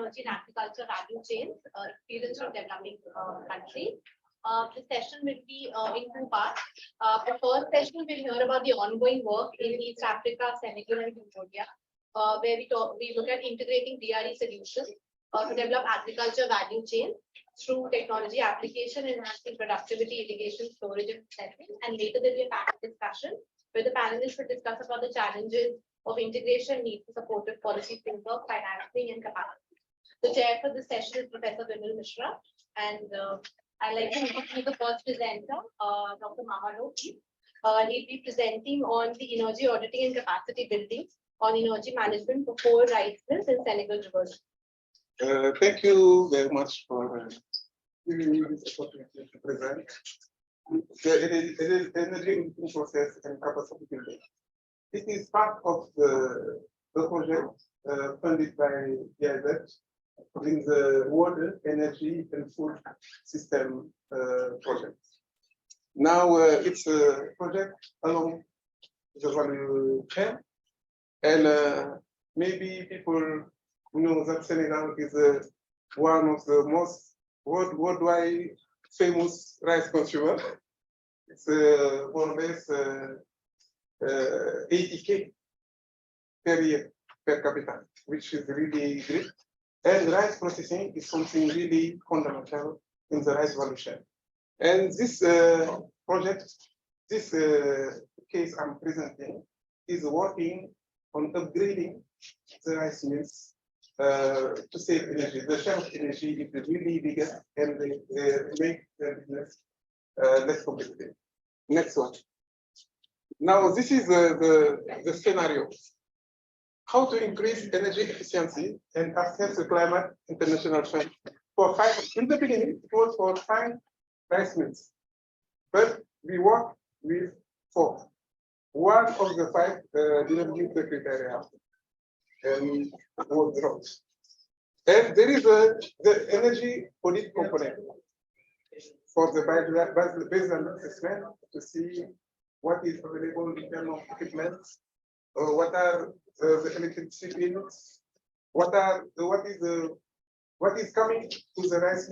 energy and agriculture value chains, experience from developing countries. The session will be in two parts. The first session we'll hear about the ongoing work in East Africa, Senegal, and Cambodia, where we look at integrating DRE solutions to develop agriculture value chain through technology application, enhancing productivity, irrigation, storage, and processing. And later there will be a panel discussion where the panelists will discuss about the challenges of integration, need for supportive policy framework, financing, and capacity. The chair for this session is Professor Vimal Mishra, and I'd like to introduce the first presenter, Dr. Mohammad Faiz. He'll be presenting on the energy auditing and capacity building on energy management for 4 rice mills in Senegal River. Thank you very much for giving me this opportunity to present the energy process and capacity building. This is part of the project funded by IIT in the water, energy, and food system project. Now it's a project along the value chain, and maybe people know that Senegal is one of the most worldwide famous rice consumer. It's more or less 80K per year per capita, which is really great. And rice processing is something really fundamental in the rice value chain. And this project, this case I'm presenting, is working on upgrading the rice mills to save energy. The share of energy is really bigger and they make the business less competitive. Next one. Now, this is the scenario. How to increase energy efficiency and access the climate international fund for 5. In the beginning, it was for 5 rice mills, but we work with 4. One of the 5 didn't meet the criteria and was dropped. And there is the energy audit component for the baseline assessment to see what is available in terms of equipment, what are the electricity bills, what is coming to the rice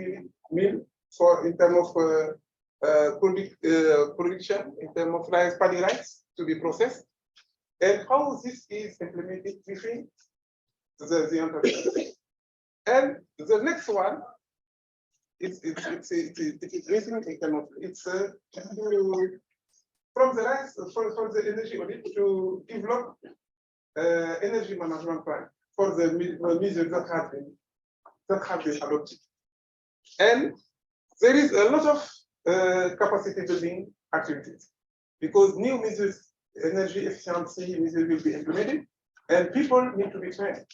mill for in terms of production, in terms of rice, paddy rice to be processed, and how this is implemented within the enterprise. And the next one it's from the rice for the energy audit to develop energy management plan for the measures that have been adopted. And there is a lot of capacity building activities because new measures, energy efficiency measures will be implemented, and people need to be trained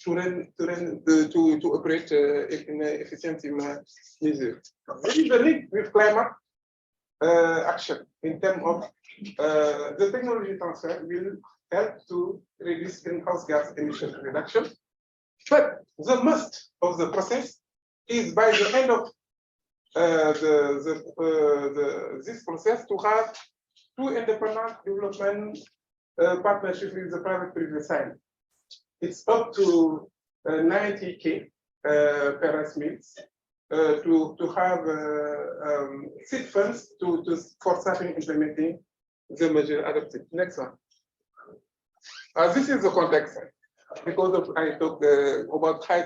to operate in efficiency measures. This is the link with climate action in terms of the technology transfer will help to reduce greenhouse gas emission reduction. But the must of the process is by the end of this process to have 2 independent development partnerships with the private side. It's up to 90K per rice mills to have seed funds for starting implementing the measure adopted. Next one. This is the context because I talked about high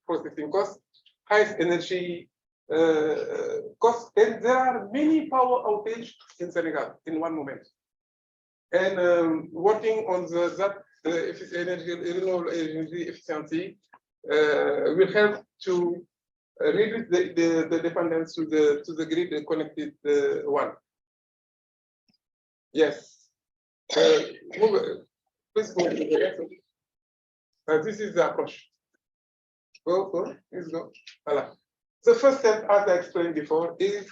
processing costs, high energy costs, and there are many power outages in Senegal in one moment. And working on renewable energy efficiency will help to reduce the dependence to the grid connected one. Yes. Please go. This is the approach. Go. Please go. Voilà. The first step, as I explained before, is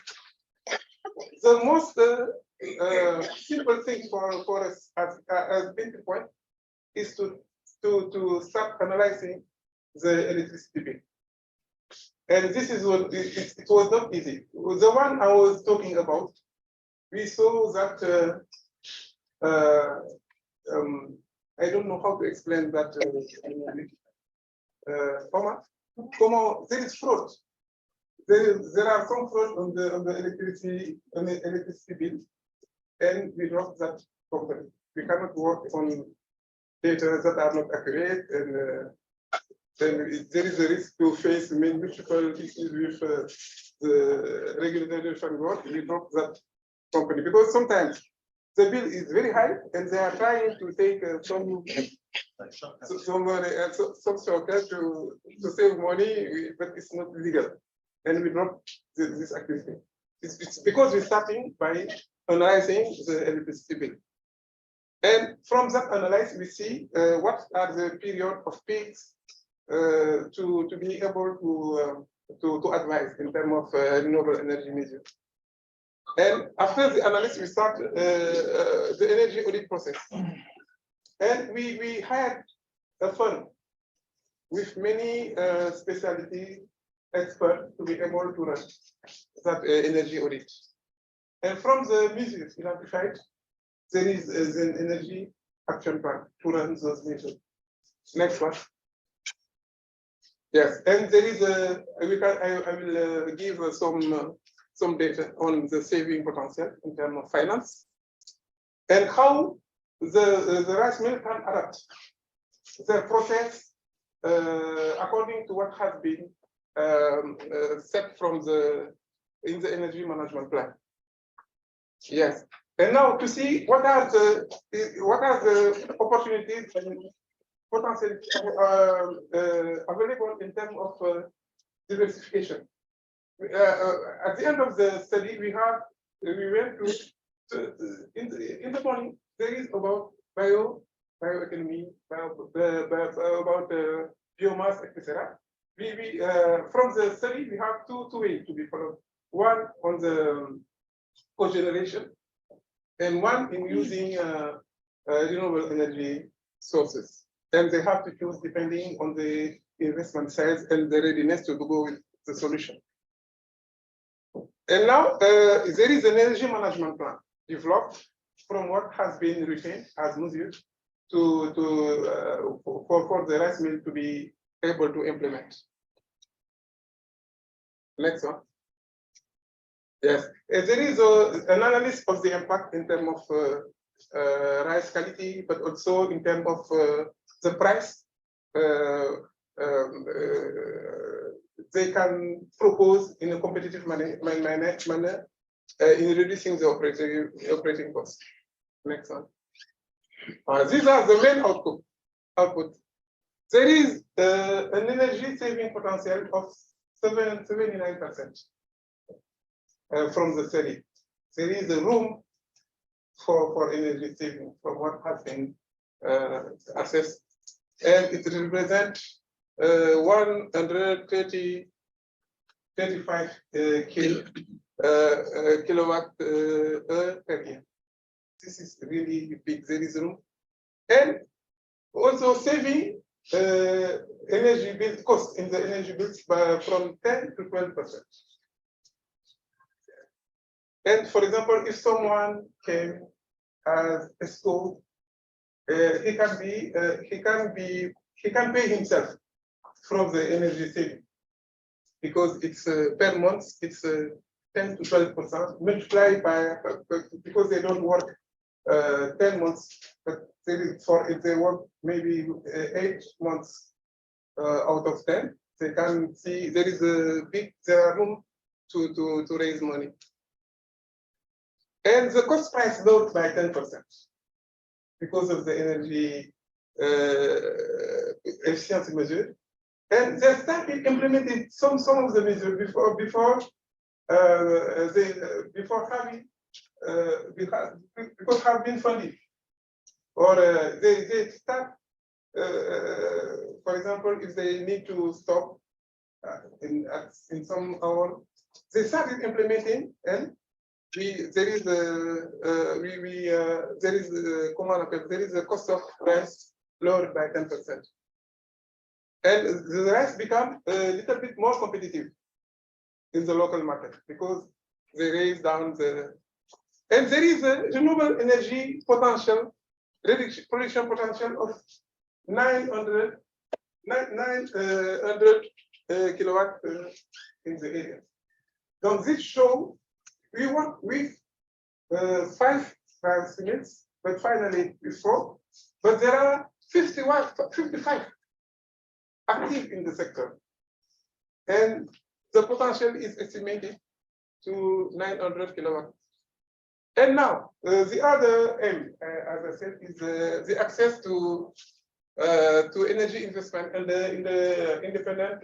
the most simple thing for us as entry point is to start analyzing the electricity bill. And this is what it was not easy. The one I was talking about, we saw that I don't know how to explain that. comment there is fraud. There are some fraud on the electricity bill, and we drop that company. We cannot work on data that are not accurate, and then there is a risk to face multiple issues with the regulatory framework. We drop that company because sometimes the bill is very high, and they are trying to take some money, some shortcut to save money, but it's not legal, and we drop this activity. It's because we're starting by analyzing the electricity bill. And from that analysis, we see what are the period of peaks to be able to advise in terms of renewable energy measures. And after the analysis, we start the energy audit process. And we had a fund with many specialty experts to be able to run that energy audit. And from the measures identified, there is an energy action plan to run those measures. Next one. Yes, and there is I will give some data on the saving potential in terms of finance and how the rice mill can adapt the process according to what has been set from in the energy management plan. Yes, and now to see what are the opportunities and potential available in terms of diversification. At the end of the study, we went to in the morning. There is about bioeconomy, about biomass, etc. From the study we have two ways to be followed. One on the cogeneration, and one in using renewable energy sources. And they have to choose depending on the investment size and the readiness to go with the solution. And now there is an energy management plan developed from what has been retained as measures for the rice mill to be able to implement. Next one. Yes, there is an analysis of the impact in terms of rice quality, but also in terms of the price they can propose in a competitive manner in reducing the operating cost. Next one. These are the main output. There is an energy saving potential of 79% from the study. There is a room for energy saving from what has been assessed, and it represents 135 kilowatt per year. This is really big. There is room, and also saving energy bill cost in the energy bills from 10 to 12%. And for example, if someone came as a stove, he can pay himself from the energy saving, because it's per month it's 10 to 12% multiplied by, because they don't work 10 months, but if they work maybe 8 months out of 10, they can see there is there room to raise money. And the cost price lowered by 10% because of the energy efficiency measure. And they started implementing some of the measures before having because have been funded, or they start. For example, if they need to stop in some hour, they started implementing, and there is a cost of rice lowered by 10%, and the rice become a little bit more competitive in the local market because they raise down the, and there is a renewable energy potential, production potential of 900 900 kilowatt in the area. So this show we work with 5 units, but finally with 4. But there are 55 active in the sector, and the potential is estimated to 900 kilowatts. And now the other aim, as I said, is the access to energy investment and in the independent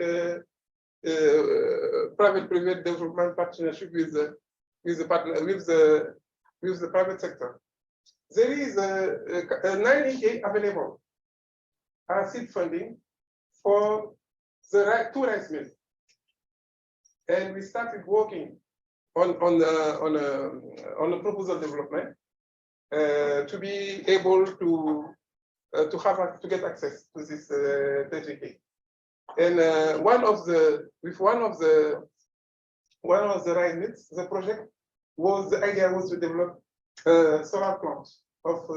private development partnership with the private sector. There is a 90K available seed funding for the 2 rice mills, and we started working on a proposal development to be able to get access to this 30K. And one of the rice mills, the idea was to develop a solar plant of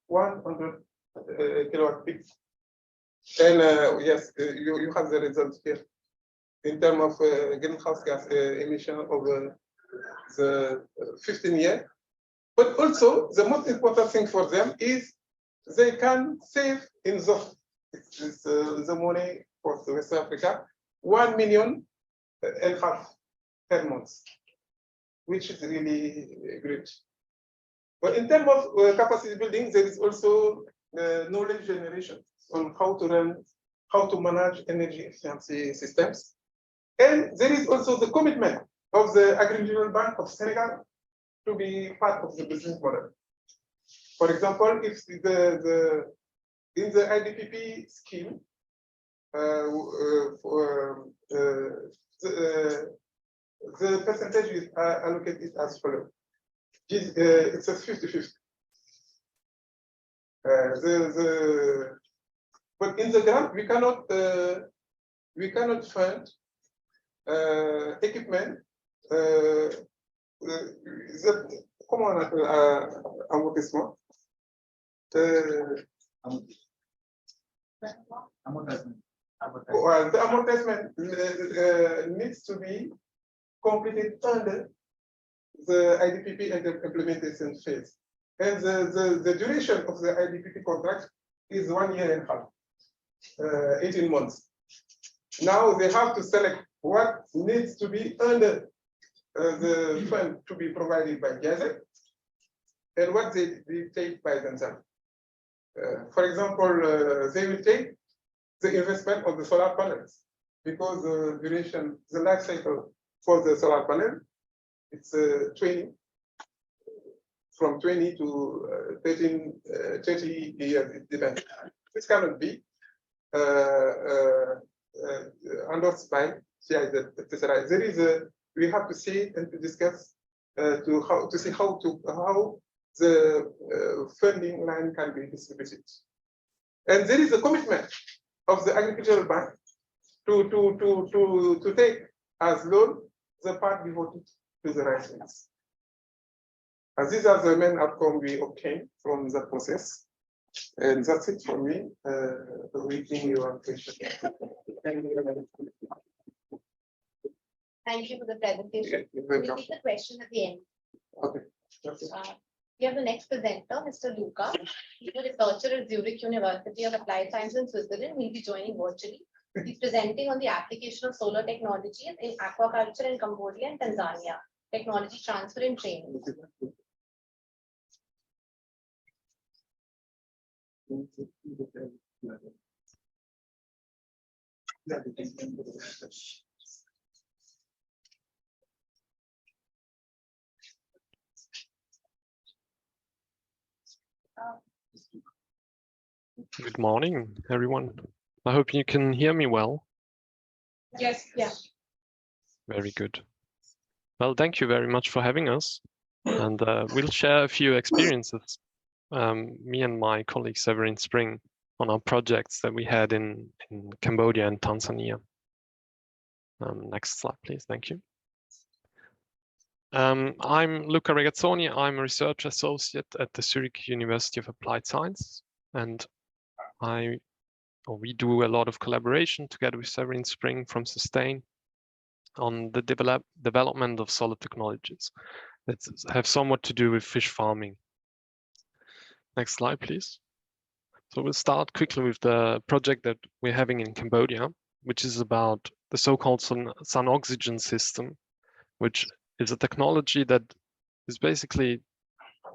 100 kilowatt peak. And yes, you have the results here in terms of greenhouse gas emission over the 15 years. But also, the most important thing for them is they can save in the money for West Africa, 1.5 million per month, which is really great. But in terms of capacity building, there is also knowledge generation on how to manage energy efficiency systems. And there is also the commitment of the Agricultural Bank of Senegal to be part of the business model. For example, if in the IDPP scheme, the percentage is allocated as follows. It's a 50-50. But in the grant, we cannot fund equipment. Comment on appelle amortissement? Well, the amortissement needs to be completed under the IDPP implementation phase. And the duration of the IDPP contract is 1.5 years, 18 months. Now they have to select what needs to be under the fund to be provided by Gazette and what they take by themselves. For example, they will take the investment of the solar panels because the duration, the life cycle for the solar panel, it's 20, from 20 to 30 years, it depends. This cannot be endorsed by CIZ, etc. There is we have to see and to discuss how the funding line can be distributed. And there is a commitment of the Agricultural Bank to take as loan the part devoted to the rice mills. And these are the main outcomes we obtained from the process. And that's it for me. Waiting your question. Thank you for the presentation. We'll take the question at the end. Okay. We have the next presenter, Mr. Luca. He's a researcher at Zurich University of Applied Science in Switzerland. He'll be joining virtually. He's presenting on the application of solar technologies in aquaculture in Cambodia and Tanzania, technology transfer and training. Good morning, everyone. I hope you can hear me well. Yes, yeah. Very good. Well, thank you very much for having us. And we'll share a few experiences, me and my colleague Severin Spring, on our projects that we had in Cambodia and Tanzania. Next slide, please. Thank you. I'm Luca Regazzoni. I'm a research associate at the Zurich University of Applied Science, and I or we do a lot of collaboration together with Severin Spring from Sustain on the development of solid technologies that have somewhat to do with fish farming. Next slide, please. So we'll start quickly with the project that we're having in Cambodia, which is about the so-called sun oxygen system, which is a technology that is basically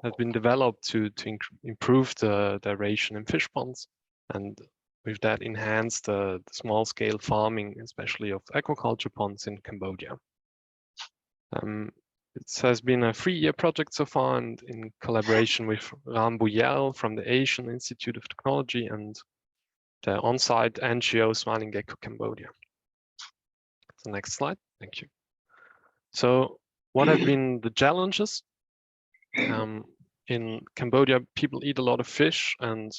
has been developed to improve the aeration in fish ponds, and with that enhance the small-scale farming, especially of aquaculture ponds in Cambodia. It has been a 3-year project so far, and in collaboration with Ram Buyel from the Asian Institute of Technology and the on-site NGO Smiling Gecko Cambodia. The next slide, thank you. So what have been the challenges? In Cambodia, people eat a lot of fish, and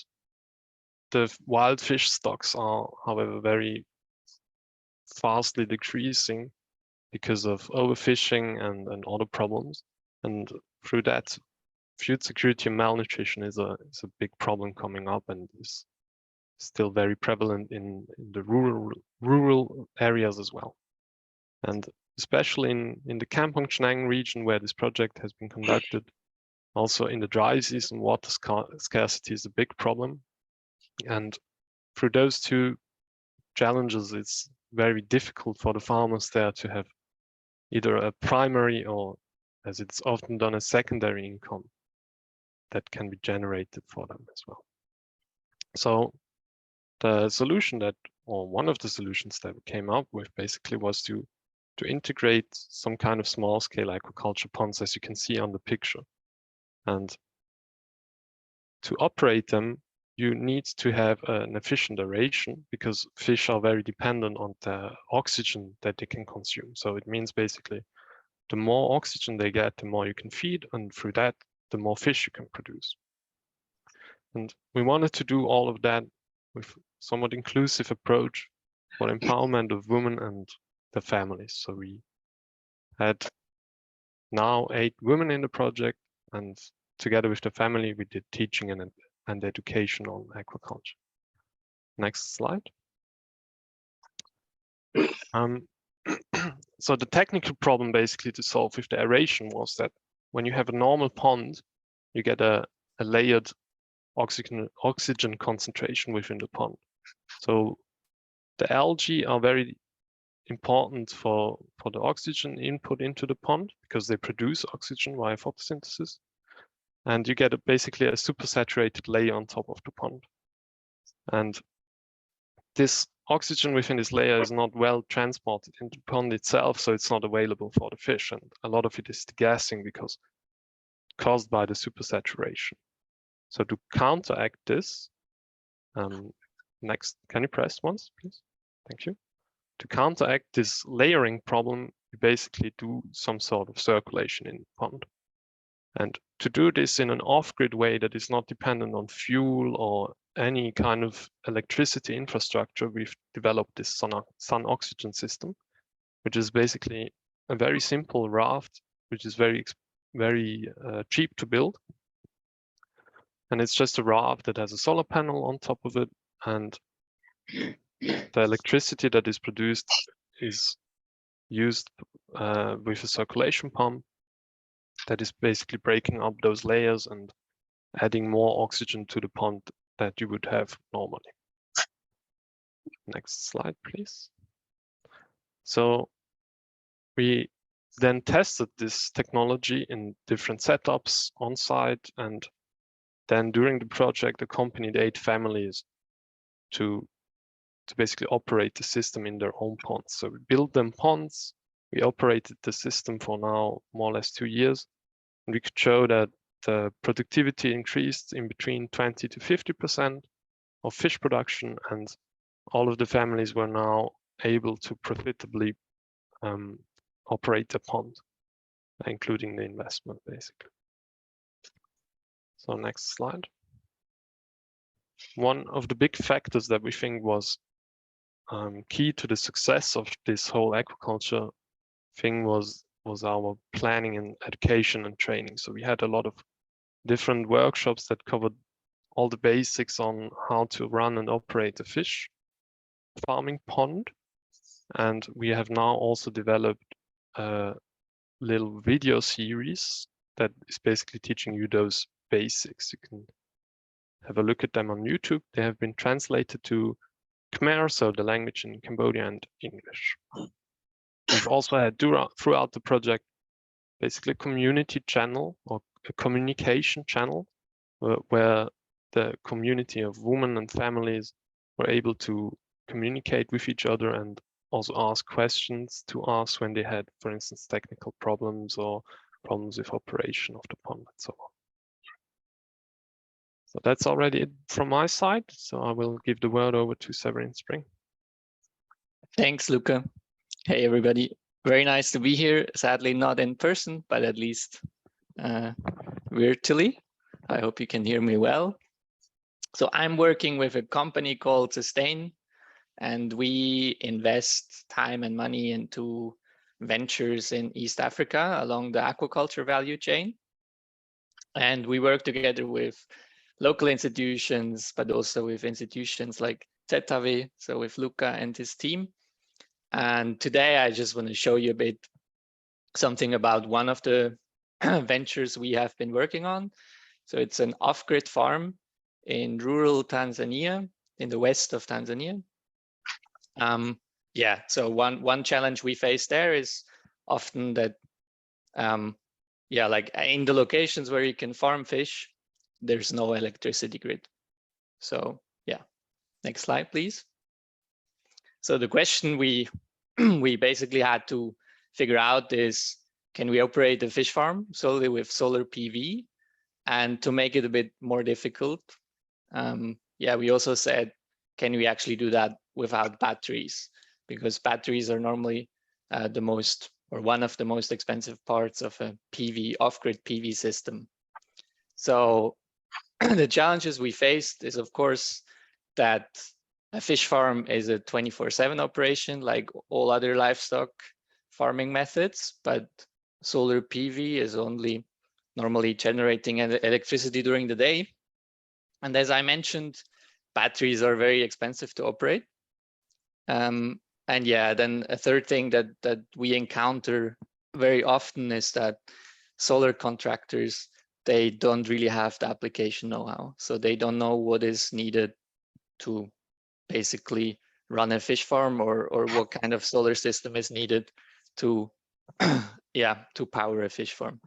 the wild fish stocks are, however, very fastly decreasing because of overfishing and other problems. And through that, food security and malnutrition is a big problem coming up, and is still very prevalent in the rural areas as well. And especially in the Kampong Chnang region where this project has been conducted, also in the dry season, water scarcity is a big problem. And through those two challenges, it's very difficult for the farmers there to have either a primary or, as it's often done, a secondary income that can be generated for them as well. So the solution that, or one of the solutions that we came up with basically was to integrate some kind of small-scale aquaculture ponds, as you can see on the picture. And to operate them, you need to have an efficient aeration, because fish are very dependent on the oxygen that they can consume. So it means basically the more oxygen they get, the more you can feed, and through that, the more fish you can produce. And we wanted to do all of that with somewhat inclusive approach for empowerment of women and the families. So we had now 8 women in the project, and together with the family, we did teaching and education on aquaculture. Next slide. So the technical problem basically to solve with the aeration was that when you have a normal pond, you get a layered oxygen concentration within the pond. So the algae are very important for the oxygen input into the pond, because they produce oxygen via photosynthesis. And you get basically a supersaturated layer on top of the pond. And this oxygen within this layer is not well transported into the pond itself, so it's not available for the fish. And a lot of it is degassing because caused by the supersaturation. So to counteract this, next, can you press once, please? Thank you. To counteract this layering problem, you basically do some sort of circulation in the pond. And to do this in an off-grid way that is not dependent on fuel or any kind of electricity infrastructure, we've developed this sun oxygen system, which is basically a very simple raft, which is very cheap to build. And it's just a raft that has a solar panel on top of it, and the electricity that is produced is used with a circulation pump that is basically breaking up those layers and adding more oxygen to the pond that you would have normally. Next slide, please. So we then tested this technology in different setups on site, and then during the project accompanied 8 families to basically operate the system in their own ponds. So we built them ponds, we operated the system for now more or less 2 years, and we could show that the productivity increased in between 20 to 50% of fish production, and all of the families were now able to profitably operate the pond, including the investment, basically. So next slide. One of the big factors that we think was key to the success of this whole aquaculture thing was our planning and education and training. So we had a lot of different workshops that covered all the basics on how to run and operate a fish farming pond. And we have now also developed a little video series that is basically teaching you those basics. You can have a look at them on YouTube. They have been translated to Khmer, so the language in Cambodia, and English. We've also had throughout the project basically a community channel or a communication channel where the community of women and families were able to communicate with each other and also ask questions to us when they had, for instance, technical problems or problems with operation of the pond and so on. So that's already it from my side. So I will give the word over to Severin Spring. Thanks, Luca. Hey, everybody. Very nice to be here. Sadly, not in person, but at least virtually. I hope you can hear me well. So I'm working with a company called Custodian, and we invest time and money into ventures in East Africa along the aquaculture value chain. And we work together with local institutions, but also with institutions like ZW, so with Luca and his team. And today I just want to show you a bit something about one of the ventures we have been working on. So it's an off-grid farm in rural Tanzania, in the west of Tanzania. Yeah, so one challenge we face there is often that, yeah, like in the locations where you can farm fish, there's no electricity grid. So yeah, next slide, please. So the question we basically had to figure out is, can we operate a fish farm solely with solar PV? And to make it a bit more difficult, yeah, we also said, can we actually do that without batteries? Because batteries are normally the most, or one of the most expensive parts of a PV, off-grid PV system. So the challenges we faced is, of course, that a fish farm is a 24/7 operation like all other livestock farming methods, but solar PV is only normally generating electricity during the day. And as I mentioned, batteries are very expensive to operate. And yeah, then a third thing that we encounter very often is that solar contractors, they don't really have the application know-how. So they don't know what is needed to basically run a fish farm or what kind of solar system is needed to, yeah, to power a fish farm.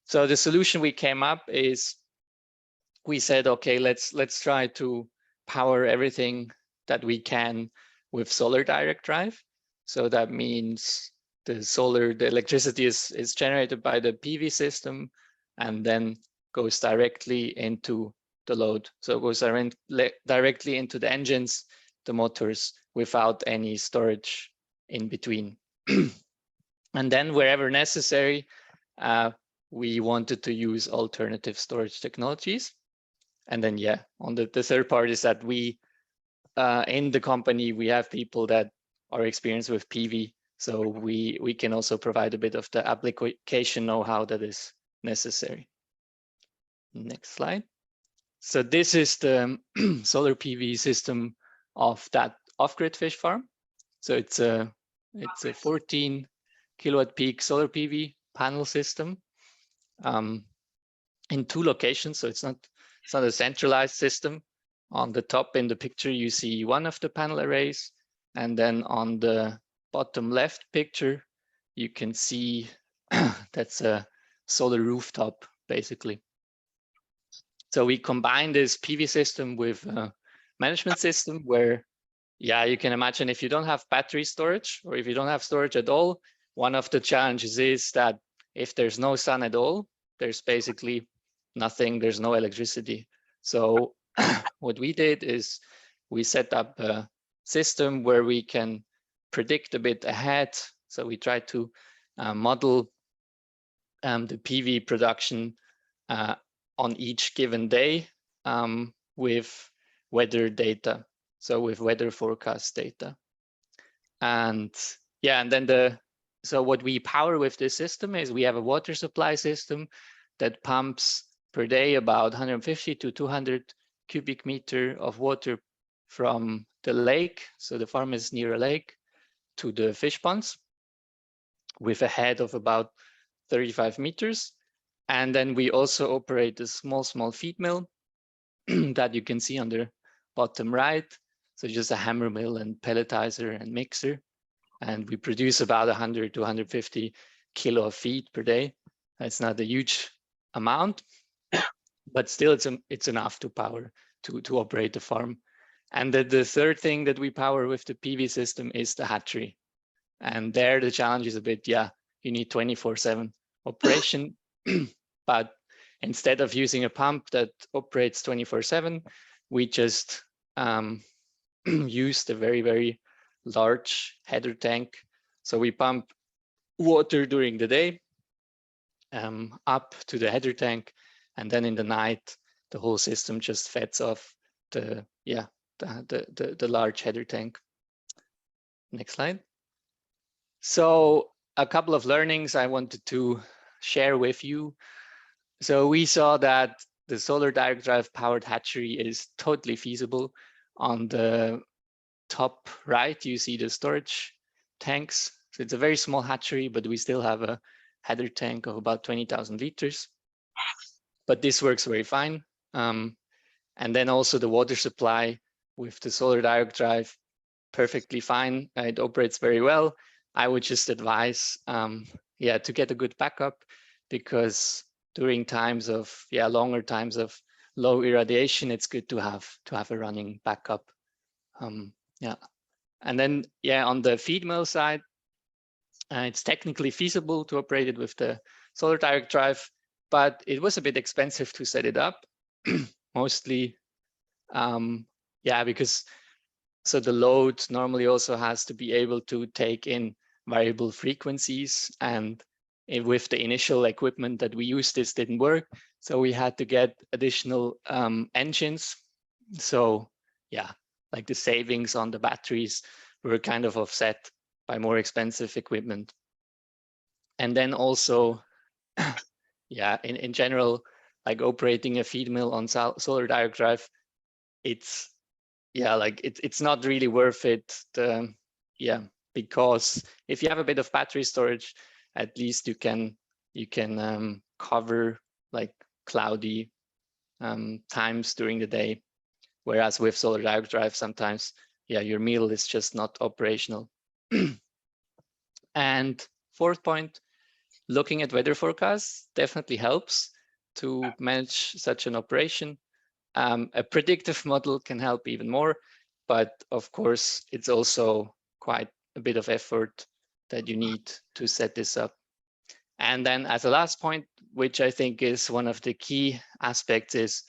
So the solution we came up is, we said, okay, let's try to power everything that we can with solar direct drive. So that means the electricity is generated by the PV system and then goes directly into the load. So it goes directly into the engines, the motors, without any storage in between. And then wherever necessary, we wanted to use alternative storage technologies. And then, yeah, on the third part is that we, in the company, we have people that are experienced with PV. So we can also provide a bit of the application know-how that is necessary. Next slide. So this is the solar PV system of that off-grid fish farm. So it's a 14 kilowatt peak solar PV panel system in 2 locations. So it's not a centralized system. On the top in the picture, you see one of the panel arrays. And then on the bottom left picture, you can see that's a solar rooftop, basically. So we combine this PV system with a management system where, yeah, you can imagine if you don't have battery storage or if you don't have storage at all, one of the challenges is that if there's no sun at all, there's basically nothing, there's no electricity. So what we did is we set up a system where we can predict a bit ahead. So we try to model the PV production on each given day with weather data, so with weather forecast data. And yeah, and then so what we power with this system is we have a water supply system that pumps per day about 150 to 200 cubic meter of water from the lake. So the farm is near a lake to the fish ponds with a head of about 35 meters. And then we also operate a small feed mill that you can see on the bottom right. So just a hammer mill and pelletizer and mixer. And we produce about 100 to 150 kilo of feed per day. It's not a huge amount, but still it's enough to power to operate the farm. And the third thing that we power with the PV system is the hatchery. And there the challenge is a bit, you need 24/7 operation. But instead of using a pump that operates 24/7, we just use the very large header tank. So we pump water during the day up to the header tank, and then in the night the whole system just feds off the large header tank. Next slide. So a couple of learnings I wanted to share with you. So we saw that the solar direct drive powered hatchery is totally feasible. On the top right, you see the storage tanks. So it's a very small hatchery, but we still have a header tank of about 20,000 liters. But this works very fine. And then also the water supply with the solar direct drive, perfectly fine. It operates very well. I would just advise, to get a good backup, because during times of longer times of low irradiation, it's good to have a running backup. And then on the feed mill side, it's technically feasible to operate it with the solar direct drive, but it was a bit expensive to set it up. Mostly, because so the load normally also has to be able to take in variable frequencies, and with the initial equipment that we used, this didn't work. So we had to get additional engines. So like the savings on the batteries were kind of offset by more expensive equipment. And then also, in general, like operating a feed mill on solar direct drive, it's not really worth it. Because if you have a bit of battery storage, at least you can cover like cloudy times during the day. Whereas with solar direct drive, sometimes your mill is just not operational. And fourth point, looking at weather forecasts definitely helps to manage such an operation. A predictive model can help even more, but of course it's also quite a bit of effort that you need to set this up. And then as a last point, which I think is one of the key aspects, is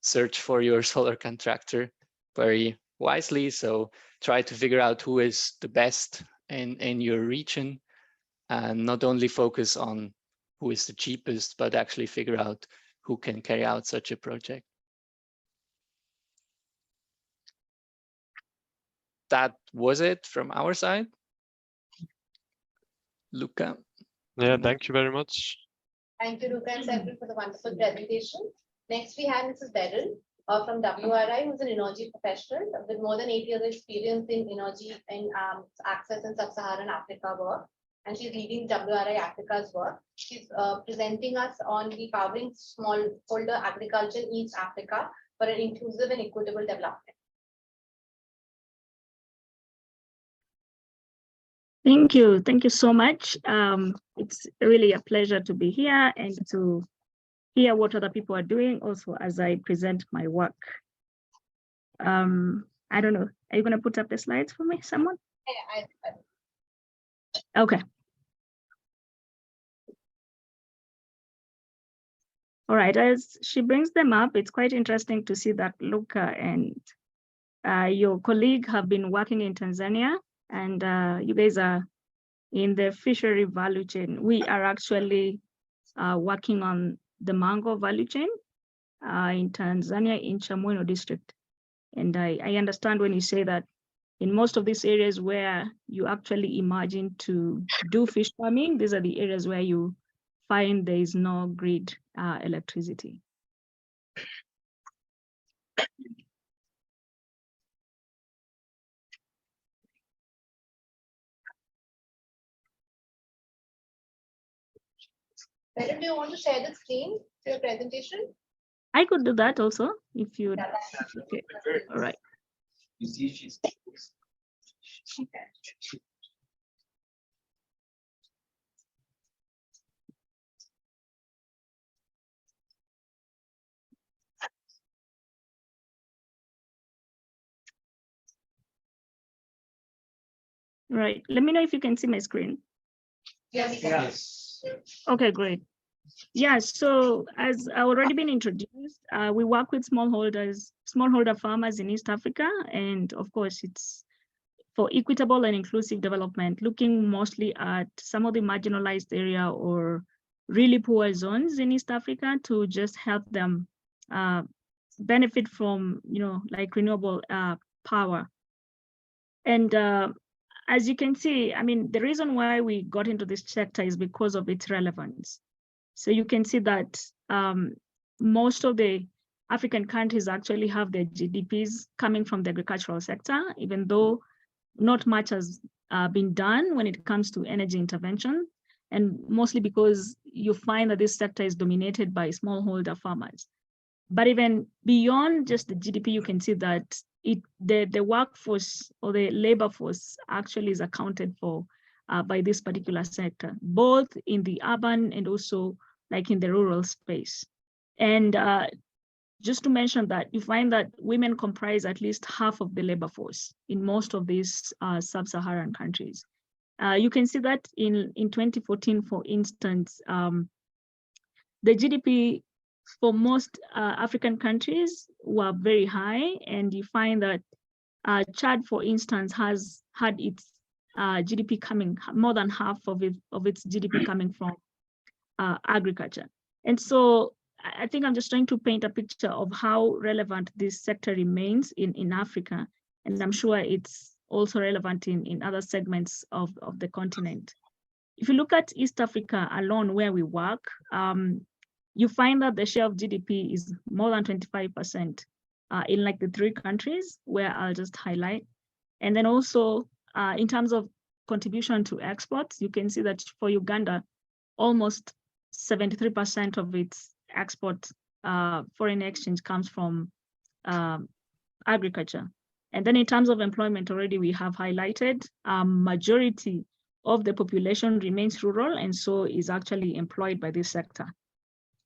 search for your solar contractor very wisely. So try to figure out who is the best in your region, and not only focus on who is the cheapest, but actually figure out who can carry out such a project. That was it from our side. Luca. Yeah, thank you very much. Thank you, Luca and Several, for the wonderful presentation. Next, we have Mrs. Beryl from WRI, who's an energy professional with more than 8 years of experience in energy and access in sub-Saharan Africa work. And she's leading WRI Africa's work. She's presenting us on the powering smallholder agriculture in East Africa for an inclusive and equitable development. Thank you. Thank you so much. It's really a pleasure to be here and to hear what other people are doing also as I present my work. I don't know. Are you going to put up the slides for me, someone? Okay. All right. As she brings them up, it's quite interesting to see that Luca and your colleague have been working in Tanzania, and you guys are in the fishery value chain. We are actually working on the mango value chain in Tanzania, in Chamwino district. And I understand when you say that in most of these areas where you actually imagine to do fish farming, these are the areas where you find there is no grid electricity. Madam, do you want to share the screen for your presentation? I could do that also if you. Okay. All right. You see, she's. Right. Let me know if you can see my screen. Yes. Okay, great. Yeah, so as already been introduced, we work with smallholder farmers in East Africa, and of course it's for equitable and inclusive development, looking mostly at some of the marginalized area or really poor zones in East Africa to just help them benefit from, like renewable power. And as you can see, I mean, the reason why we got into this sector is because of its relevance. So you can see that most of the African countries actually have their GDPs coming from the agricultural sector, even though not much has been done when it comes to energy intervention, and mostly because you find that this sector is dominated by smallholder farmers. But even beyond just the GDP, you can see that the workforce or the labor force actually is accounted for by this particular sector, both in the urban and also like in the rural space. And just to mention that you find that women comprise at least half of the labor force in most of these sub-Saharan countries. You can see that in 2014, for instance, the GDP for most African countries were very high, and you find that Chad, for instance, has had its GDP coming, more than half of its GDP coming from agriculture. And so I think I'm just trying to paint a picture of how relevant this sector remains in Africa. And I'm sure it's also relevant in other segments of the continent. If you look at East Africa alone, where we work, you find that the share of GDP is more than 25% in like the 3 countries where I'll just highlight. And then also in terms of contribution to exports, you can see that for Uganda, almost 73% of its export foreign exchange comes from agriculture. And then in terms of employment, already we have highlighted, majority of the population remains rural and so is actually employed by this sector.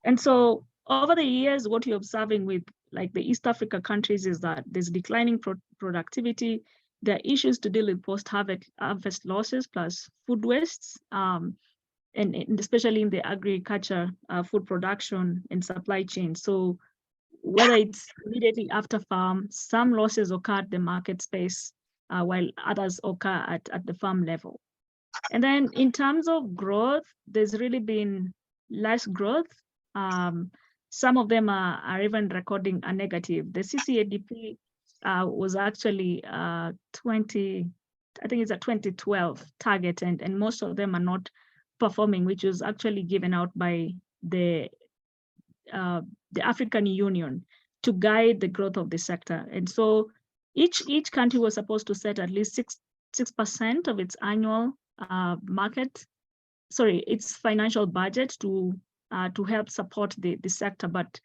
And so over the years, what you're observing with like the East Africa countries is that there's declining productivity. There are issues to deal with post-harvest losses plus food wastes, and especially in the agriculture, food production and supply chain. So whether it's immediately after farm, some losses occur at the market space, while others occur at the farm level. And then in terms of growth, there's really been less growth. Some of them are even recording a negative. The CCADP was actually 2012 target, and most of them are not performing, which was actually given out by the African Union to guide the growth of the sector. And so each country was supposed to set at least 6% of its annual its financial budget to help support the sector, but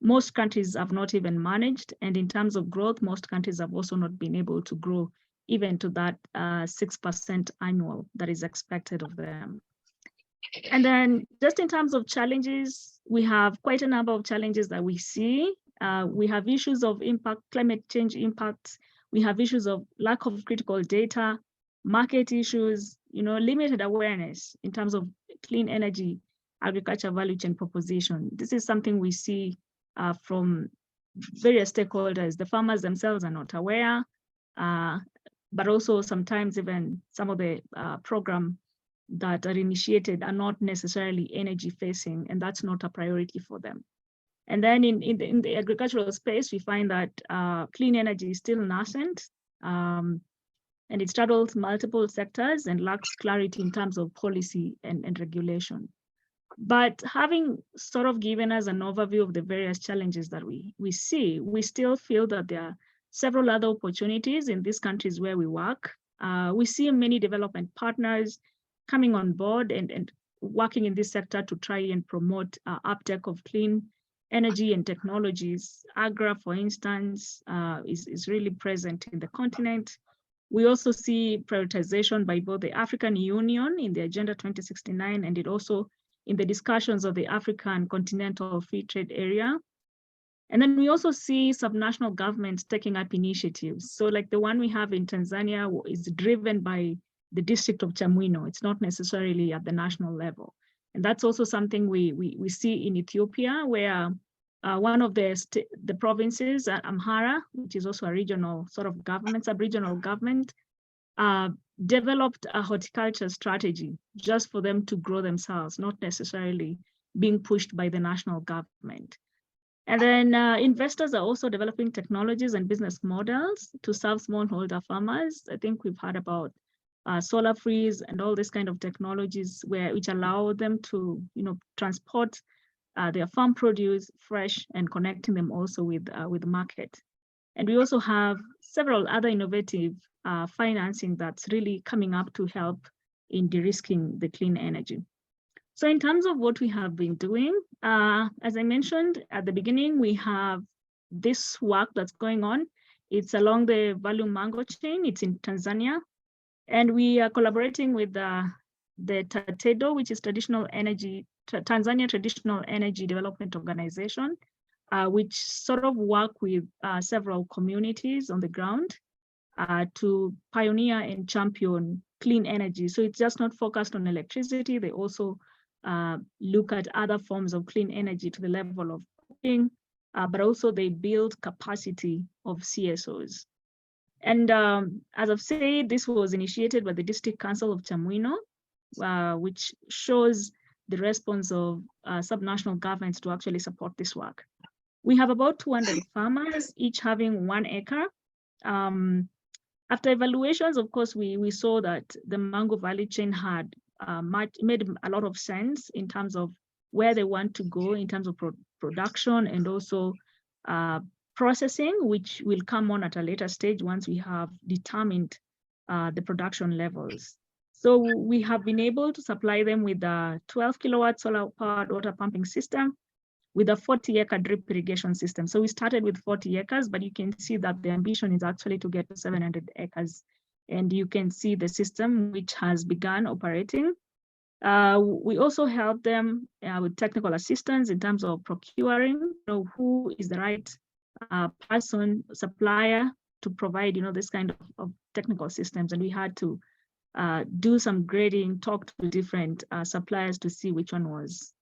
most countries have not even managed. And in terms of growth, most countries have also not been able to grow even to that 6% annual that is expected of them. And then just in terms of challenges, we have quite a number of challenges that we see. We have issues of climate change impacts. We have issues of lack of critical data, market issues, limited awareness in terms of clean energy, agriculture value chain proposition. This is something we see from various stakeholders. The farmers themselves are not aware, but also sometimes even some of the programs that are initiated are not necessarily energy facing, and that's not a priority for them. And then in the agricultural space, we find that clean energy is still nascent, and it straddles multiple sectors and lacks clarity in terms of policy and regulation. But having sort of given us an overview of the various challenges that we see, we still feel that there are several other opportunities in these countries where we work. We see many development partners coming on board and working in this sector to try and promote uptake of clean energy and technologies. AGRA, for instance, is really present in the continent. We also see prioritization by both the African Union in the Agenda 2069 and it also in the discussions of the African Continental Free Trade Area. And then we also see subnational governments taking up initiatives. So like the one we have in Tanzania is driven by the district of Chamwino. It's not necessarily at the national level. And that's also something we see in Ethiopia, where one of the provinces, Amhara, which is also a regional sort of government, sub-regional government, developed a horticulture strategy just for them to grow themselves, not necessarily being pushed by the national government. And then investors are also developing technologies and business models to serve smallholder farmers. I think we've heard about solar freeze and all this kind of technologies which allow them to, transport their farm produce fresh and connecting them also with the market. And we also have several other innovative financing that's really coming up to help in de-risking the clean energy. So in terms of what we have been doing, as I mentioned at the beginning, we have this work that's going on. It's along the value mango chain. It's in Tanzania. And we are collaborating with the TATEDO, which is Tanzania Traditional Energy Development Organization, which sort of work with several communities on the ground to pioneer and champion clean energy. So it's just not focused on electricity. They also look at other forms of clean energy to the level of cooking, but also they build capacity of CSOs. And as I've said, this was initiated by the District Council of Chamwino, which shows the response of subnational governments to actually support this work. We have about 200 farmers, each having 1 acre. After evaluations, of course, we saw that the mango value chain had made a lot of sense in terms of where they want to go in terms of production and also processing, which will come on at a later stage once we have determined the production levels. So we have been able to supply them with a 12 kilowatt solar powered water pumping system with a 40-acre drip irrigation system. So we started with 40 acres, but you can see that the ambition is actually to get to 700 acres. And you can see the system which has begun operating. We also help them with technical assistance in terms of procuring, who is the right supplier to provide, this kind of technical systems. And we had to do some grading, talk to different suppliers to see which one was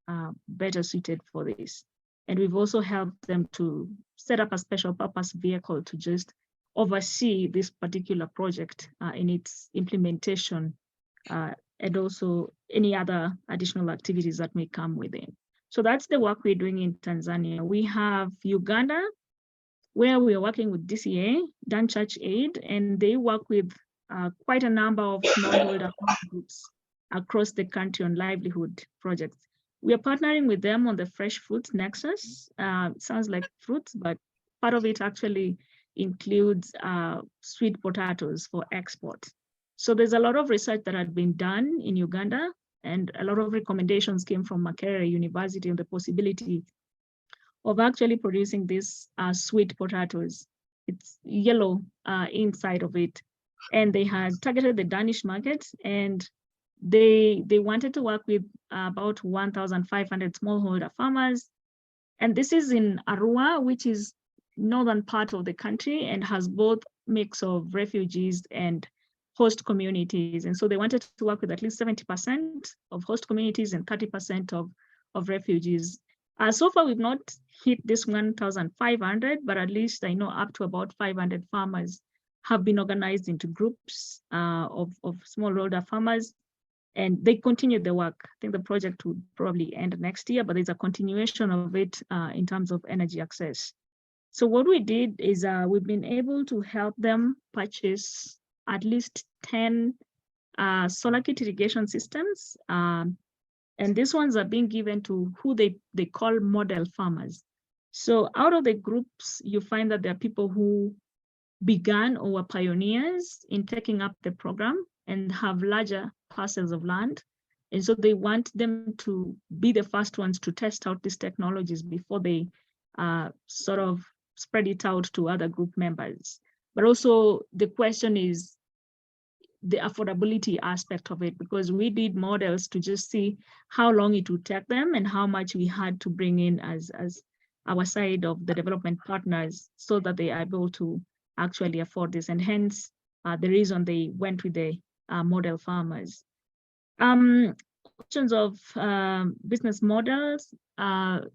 better suited for this. And we've also helped them to set up a special purpose vehicle to just oversee this particular project in its implementation and also any other additional activities that may come within. So that's the work we're doing in Tanzania. We have Uganda, where we are working with DCA, Dan Church Aid, and they work with quite a number of smallholder groups across the country on livelihood projects. We are partnering with them on the fresh fruits nexus. It sounds like fruits, but part of it actually includes sweet potatoes for export. So there's a lot of research that had been done in Uganda, and a lot of recommendations came from Makerere University on the possibility of actually producing these sweet potatoes. It's yellow inside of it. And they had targeted the Danish market, and they wanted to work with about 1,500 smallholder farmers. And this is in Arua, which is northern part of the country and has both mix of refugees and host communities. And so they wanted to work with at least 70% of host communities and 30% of refugees. So far, we've not hit this 1,500, but at least I know up to about 500 farmers have been organized into groups of smallholder farmers, and they continue the work. I think the project will probably end next year, but there's a continuation of it in terms of energy access. So what we did is we've been able to help them purchase at least 10 solar kit irrigation systems And these ones are being given to who they call model farmers. So out of the groups, you find that there are people who began or were pioneers in taking up the program and have larger parcels of land. And so they want them to be the first ones to test out these technologies before they sort of spread it out to other group members. But also the question is the affordability aspect of it, because we did models to just see how long it would take them and how much we had to bring in as our side of the development partners so that they are able to actually afford this. And hence the reason they went with the model farmers. Questions of business models,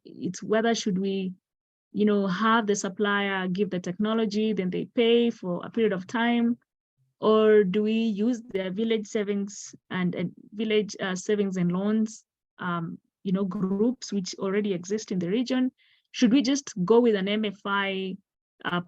it's whether should we have the supplier give the technology, then they pay for a period of time, or do we use their village savings and village savings and loans, groups which already exist in the region? Should we just go with an MFI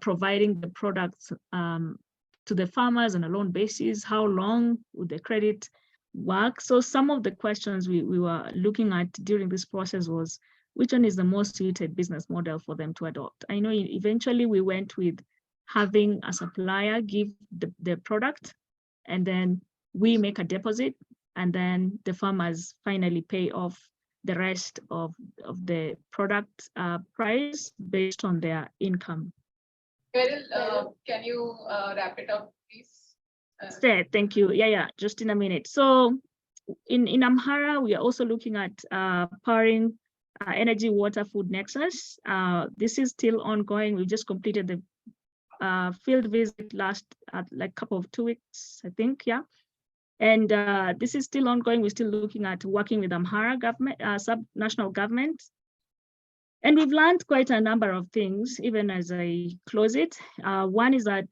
providing the products to the farmers on a loan basis? How long would the credit work? So some of the questions we were looking at during this process was, which one is the most suited business model for them to adopt? I know eventually we went with having a supplier give the product, and then we make a deposit, and then the farmers finally pay off the rest of the product price based on their income. Beryl, can you wrap it up, please? Thank you. Yeah, just in a minute. So in Amhara, we are also looking at powering energy, water, food nexus. This is still ongoing. We just completed the field visit last like couple of 2 weeks, I think, yeah. And this is still ongoing. We're still looking at working with Amhara government, sub-national government. And we've learned quite a number of things, even as I close it. One is that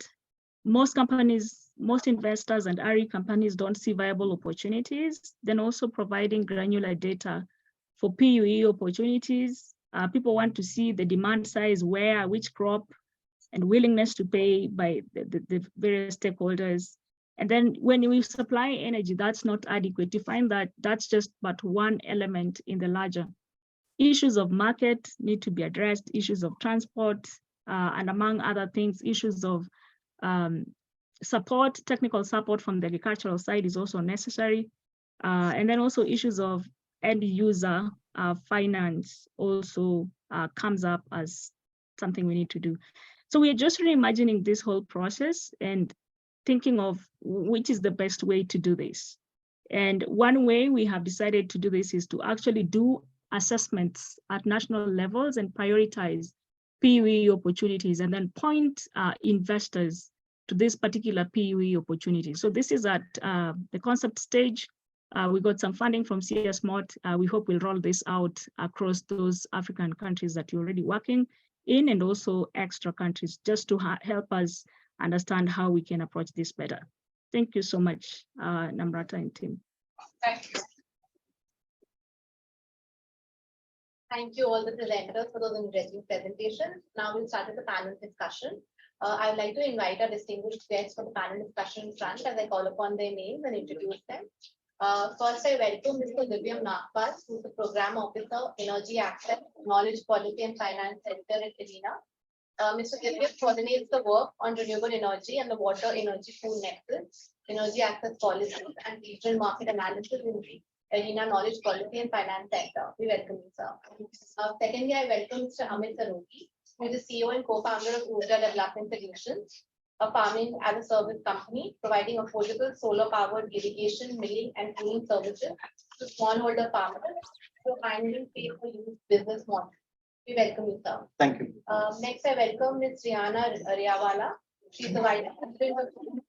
most companies, most investors and RE companies don't see viable opportunities. Then also providing granular data for PUE opportunities. People want to see the demand size, where, which crop, and willingness to pay by the various stakeholders. And then when we supply energy, that's not adequate. You find that that's just but one element in the larger. Issues of market need to be addressed, issues of transport, and among other things, issues of support, technical support from the agricultural side is also necessary. And then also issues of end user finance also comes up as something we need to do. So we're just reimagining this whole process and thinking of which is the best way to do this. And one way we have decided to do this is to actually do assessments at national levels and prioritize PUE opportunities and then point investors to this particular PUE opportunity. So this is at the concept stage. We got some funding from CS-MOT. We hope we'll roll this out across those African countries that you're already working in, and also extra countries, just to help us understand how we can approach this better. Thank you so much, Namrata and team. Thank you. Thank you all the presenters for those interesting presentations. Now we'll start with the panel discussion. I would like to invite our distinguished guests for the panel discussion in front as I call upon their names and introduce them. First, I welcome Mr. Vimal Mishra, who is the Program Officer, Energy Access, Knowledge, Policy and Finance Center at IRENA. Mr. Vimal coordinates the work on renewable energy and the water energy food nexus, energy access policies, and regional market analysis in the IRENA Knowledge, Policy and Finance Center. We welcome you, sir. Secondly, I welcome Mr. Amit Sarogi, who is the CEO and co-founder of Urja Development Solutions, a farming as a service company providing affordable solar-powered irrigation, milling, and cooling services to smallholder farmers through finding pay-for-use business model. We welcome you, sir. Thank you. Next, I welcome Ms. Rihanna Riawala. She's the Vice President of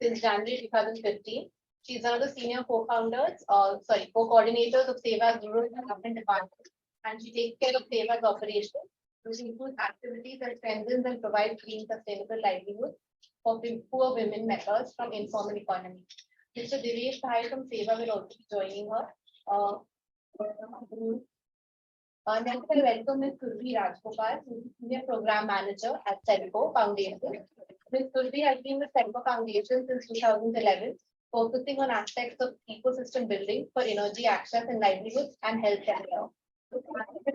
since January 2015. She's one of the senior co-founders, co-coordinators of Seva's Rural Development Department, and she takes care of Seva's operations, which includes activities that strengthens and provides clean, sustainable livelihoods for poor women members from informal economy. Mr. Devesh Bhai from Seva will also be joining her. Next, I welcome Ms. Surbi Rajgopal, who is the Senior Program Manager at Selco Foundation. Ms. Surbi has been with Selco Foundation since 2011, focusing on aspects of ecosystem building for energy access and livelihoods and health care.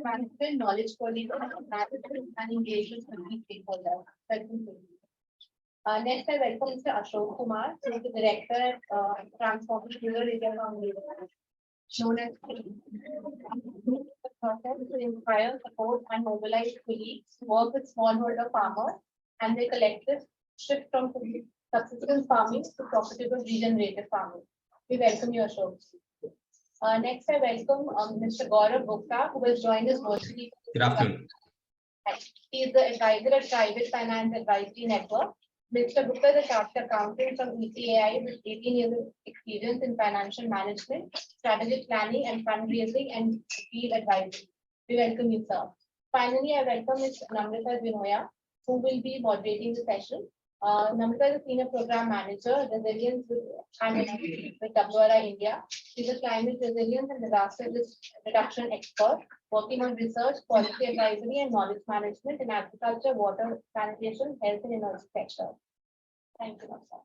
Management, knowledge coalition, management and engagement with key stakeholders. Next, I welcome Mr. Ashok Kumar, who is the Director at Transforming Rural Area Foundation, known as process to inspire, support, and mobilize colleagues to work with smallholder farmers and their collective shift from subsistence farming to profitable regenerative farming. We welcome you, Ashok. Next, I welcome Mr. Gaurav Gupta, who has joined us virtually. Good afternoon. He is the advisor at Private Finance Advisory Network. Mr. Gupta is a chartered accountant from ECAI with 18 years of experience in financial management, strategic planning, and fundraising and field advisory. We welcome you, sir. Finally, I welcome Ms. Namrata Vinoya, who will be moderating the session. Namrata is a senior program manager, resilience and with WRI India. She's a climate resilience and disaster risk reduction expert, working on research, policy advisory, and knowledge management in agriculture, water, sanitation, health, and energy sector. Thank you, Namrata.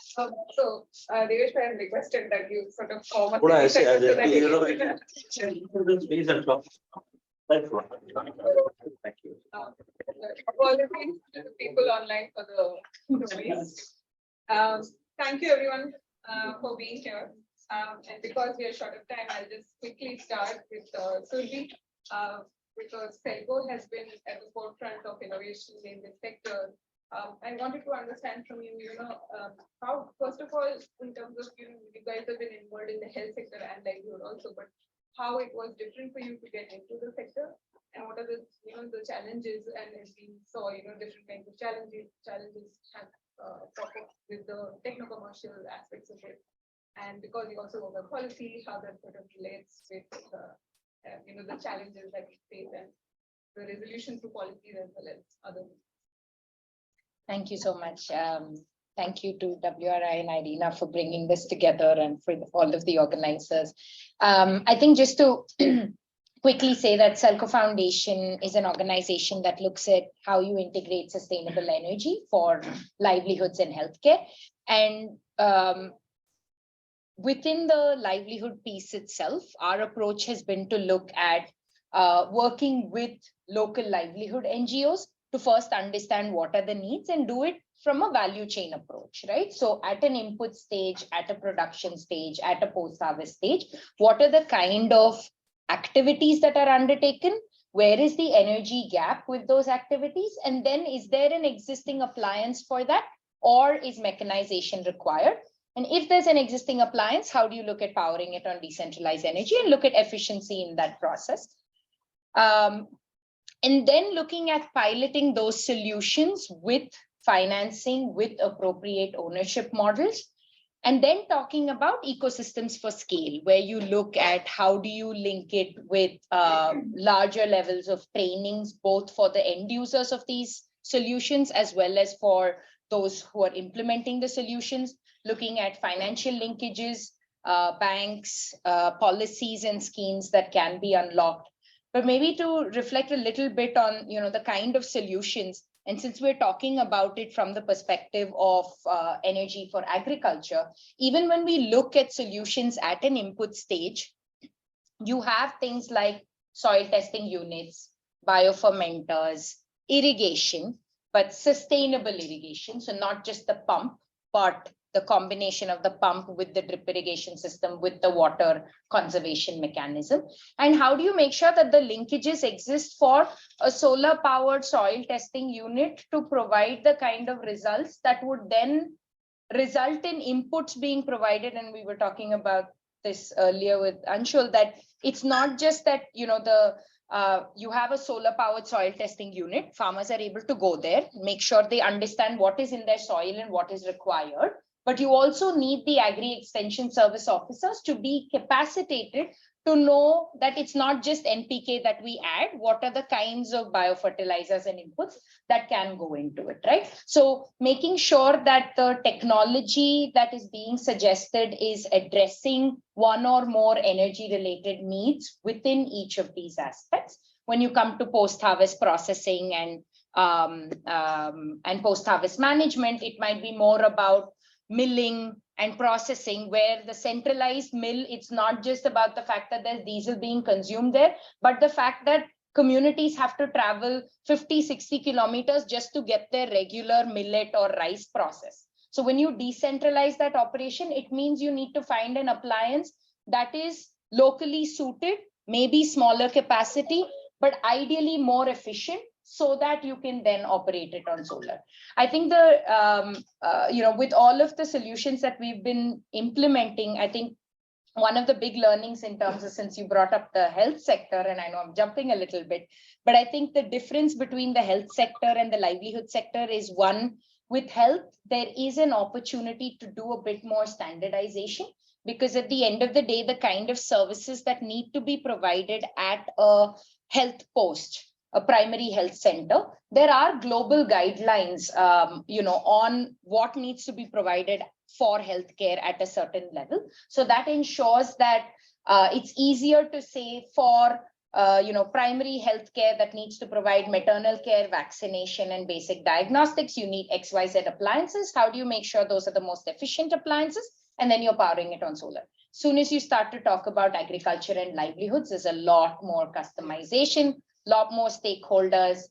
So, Devesh, I have requested that you sort of form What I a say, Thank you. apologies to the people online for the waste. Thank you everyone for being here. And because we are short of time, I'll just quickly start with Surbi, because Telco has been at the forefront of innovation in this sector. I wanted to understand from you, how, first of all, in terms of, you guys have been involved in the health sector and livelihood also, but how it was different for you to get into the sector, and what are the, the challenges, and as we saw, different kinds of challenges have pop up with the techno-commercial aspects of it, and because you also work on policy, how that sort of relates with the challenges that we face and the resolution through policies as well as other. Thank you so much. Thank you to WRI and IRENA for bringing this together and for all of the organizers. I think just to quickly say that Selco Foundation is an organization that looks at how you integrate sustainable energy for livelihoods and healthcare. And within the livelihood piece itself, our approach has been to look at working with local livelihood NGOs to first understand what are the needs and do it from a value chain approach, right? So at an input stage, at a production stage, at a post-harvest stage, what are the kind of activities that are undertaken? Where is the energy gap with those activities? And then is there an existing appliance for that, or is mechanization required? And if there's an existing appliance, how do you look at powering it on decentralized energy and look at efficiency in that process? And then looking at piloting those solutions with financing, with appropriate ownership models, and then talking about ecosystems for scale, where you look at how do you link it with larger levels of trainings, both for the end users of these solutions, as well as for those who are implementing the solutions, looking at financial linkages, banks, policies and schemes that can be unlocked. But maybe to reflect a little bit on, the kind of solutions, and since we're talking about it from the perspective of energy for agriculture, even when we look at solutions at an input stage, you have things like soil testing units, biofermenters, irrigation, but sustainable irrigation. So not just the pump, but the combination of the pump with the drip irrigation system, with the water conservation mechanism. And how do you make sure that the linkages exist for a solar powered soil testing unit to provide the kind of results that would then result in inputs being provided? And we were talking about this earlier with Anshul, that it's not just that, you have a solar powered soil testing unit, farmers are able to go there, make sure they understand what is in their soil and what is required. But you also need the agri extension service officers to be capacitated to know that it's not just NPK that we add, what are the kinds of biofertilizers and inputs that can go into it, right? So making sure that the technology that is being suggested is addressing one or more energy related needs within each of these aspects. When you come to post-harvest processing and post-harvest management, it might be more about milling and processing, where the centralized mill, it's not just about the fact that there's diesel being consumed there, but the fact that communities have to travel 50, 60 kilometers just to get their regular millet or rice process. So when you decentralize that operation, it means you need to find an appliance that is locally suited, maybe smaller capacity, but ideally more efficient, so that you can then operate it on solar. I think with all of the solutions that we've been implementing, I think one of the big learnings in terms of, since you brought up the health sector, and I know I'm jumping a little bit, but I think the difference between the health sector and the livelihood sector is, one, with health, there is an opportunity to do a bit more standardization, because at the end of the day, the kind of services that need to be provided at a health post, a primary health center, there are global guidelines, on what needs to be provided for healthcare at a certain level. So that ensures that it's easier to say for primary healthcare that needs to provide maternal care, vaccination, and basic diagnostics, you need XYZ appliances. How do you make sure those are the most efficient appliances? And then you're powering it on solar. Soon as you start to talk about agriculture and livelihoods, there's a lot more customization, lot more stakeholders,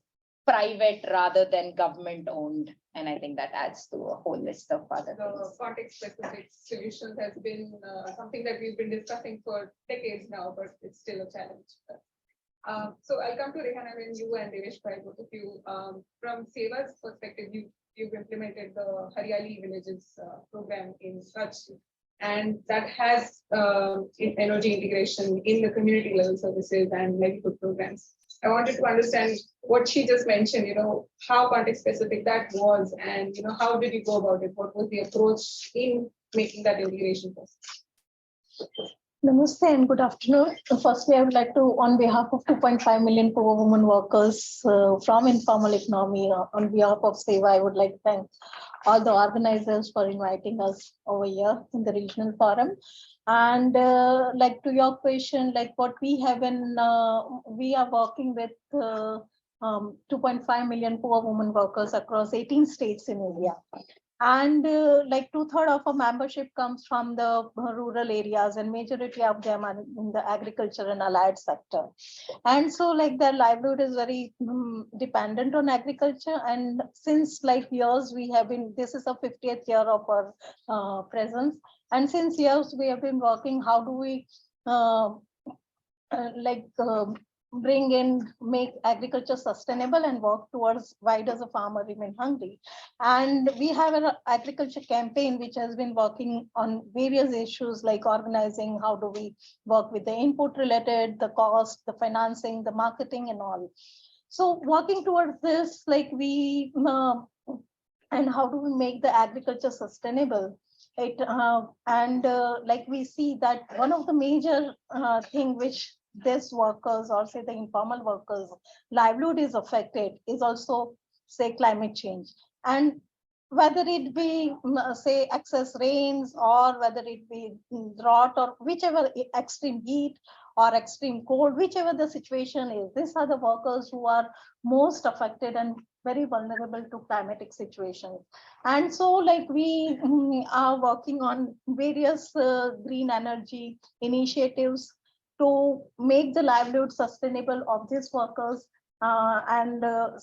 private rather than government owned. And I think that adds to a whole list of other things. The context-specific solutions has been something that we've been discussing for decades now, but it's still a challenge. So I'll come to Rehan and you and Devesh, both of you. From Seva's perspective, you've implemented the Haryali Villages program in Kutch, and that has energy integration in the community level services and livelihood programs. I wanted to understand what she just mentioned, how context specific that was, and how did you go about it? What was the approach in making that integration process? Namaste and good afternoon. Firstly, I would like to, on behalf of 2.5 million poor women workers from informal economy, on behalf of SEVA, I would like to thank all the organizers for inviting us over here in the regional forum. And to your question, what we have in, we are working with 2.5 million poor women workers across 18 states in India. And 2/3 of our membership comes from the rural areas, and majority of them are in the agriculture and allied sector. And so their livelihood is very dependent on agriculture. And since years we have been, this is the 50th year of our presence. And since years we have been working, how do we bring in, make agriculture sustainable and work towards why does a farmer remain hungry. And we have an agriculture campaign which has been working on various issues like organizing, how do we work with the input related, the cost, the financing, the marketing and all. So working towards this, we and how do we make the agriculture sustainable? We see that one of the major thing which this workers, or say the informal workers, livelihood is affected, is also say climate change. And whether it be say excess rains, or whether it be drought, or whichever extreme heat or extreme cold, whichever the situation is, these are the workers who are most affected and very vulnerable to climatic situations. And so we are working on various green energy initiatives to make the livelihood sustainable of these workers.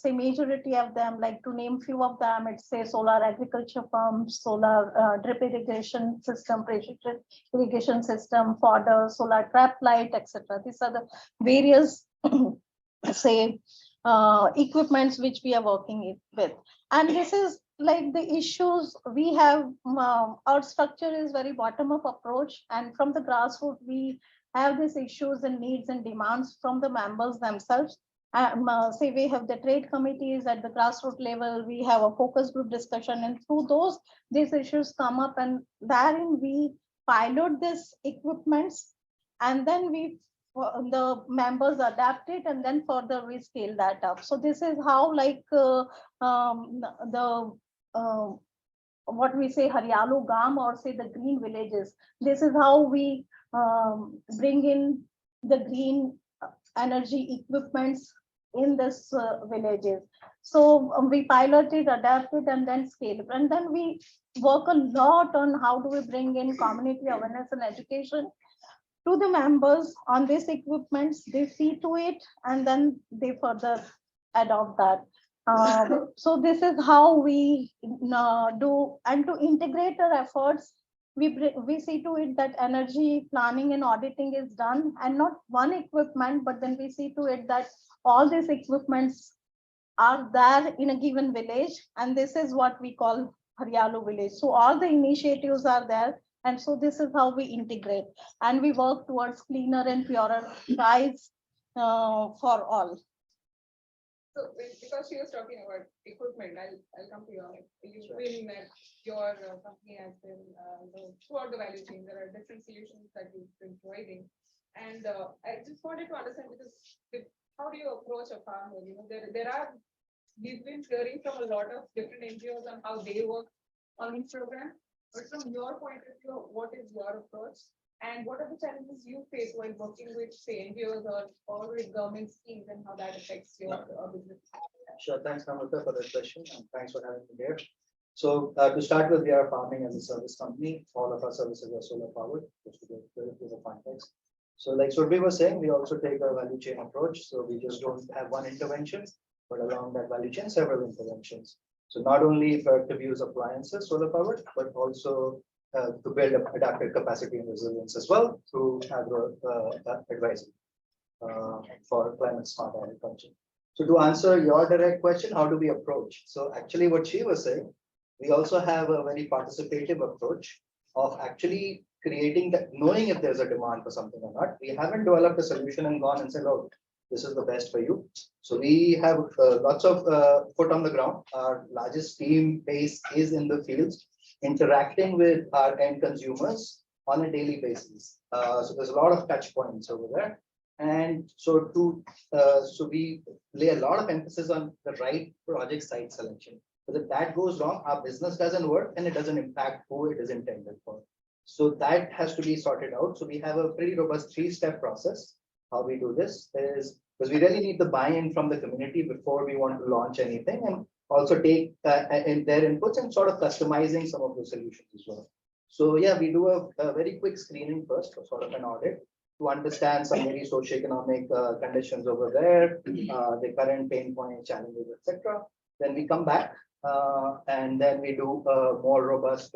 Say majority of them, to name few of them, it's say solar agriculture pumps, solar drip irrigation system, pressure irrigation system, fodder, solar trap light, etc. These are the various say equipments which we are working with. And this is the issues we have, our structure is very bottom-up approach, and from the grassroots we have these issues and needs and demands from the members themselves. Say we have the trade committees at the grassroots level, we have a focus group discussion, and through those, these issues come up, and therein we pilot this equipments, and then the members adapt it, and then further we scale that up. So this is how what we say Haryalu Gam, or say the green villages. This is how we bring in the green energy equipments in this villages. So we piloted, adapted, and then scaled. And then we work a lot on how do we bring in community awareness and education to the members on these equipments. They see to it, and then they further adopt that. So this is how we do, and to integrate our efforts, we see to it that energy planning and auditing is done, and not one equipment, but then we see to it that all these equipments are there in a given village, and this is what we call Haryalu village. So all the initiatives are there, and so this is how we integrate, and we work towards cleaner and purer skies for all. So because she was talking about equipment, I'll come to you. You've been that your company has been throughout the value chain. There are different solutions that you've been providing, and I just wanted to understand, because how do you approach a farmer? You know, we've been hearing from a lot of different NGOs on how they work on this program. But from your point of view, what is your approach? And what are the challenges you face while working with, say, NGOs or with government schemes, and how that affects your business? Sure, thanks, Vandita, for that question, and thanks for having me here. So to start with, we are farming as a service company. All of our services are solar powered, just to give the context. So like Surabhi was saying, we also take a value chain approach. So we just don't have one intervention, but along that value chain, several interventions. So not only for to use appliances solar powered, but also to build up adaptive capacity and resilience as well through agro advisory for climate smart agriculture. So to answer your direct question, how do we approach? So actually what she was saying, we also have a very participative approach of actually creating that, knowing if there's a demand for something or not. We haven't developed a solution and gone and said, oh, this is the best for you. So we have lots of foot on the ground. Our largest team base is in the fields, interacting with our end consumers on a daily basis. So there's a lot of touch points over there. And so so we lay a lot of emphasis on the right project site selection. But if that goes wrong, our business doesn't work and it doesn't impact who it is intended for. So that has to be sorted out. So we have a pretty robust 3-step process. How we do this is because we really need the buy-in from the community before we want to launch anything, and also take in their inputs and sort of customizing some of the solutions as well. So yeah, we do a very quick screening first, or sort of an audit, to understand some very socioeconomic conditions over there, the current pain points, challenges, etc. Then we come back and then we do a more robust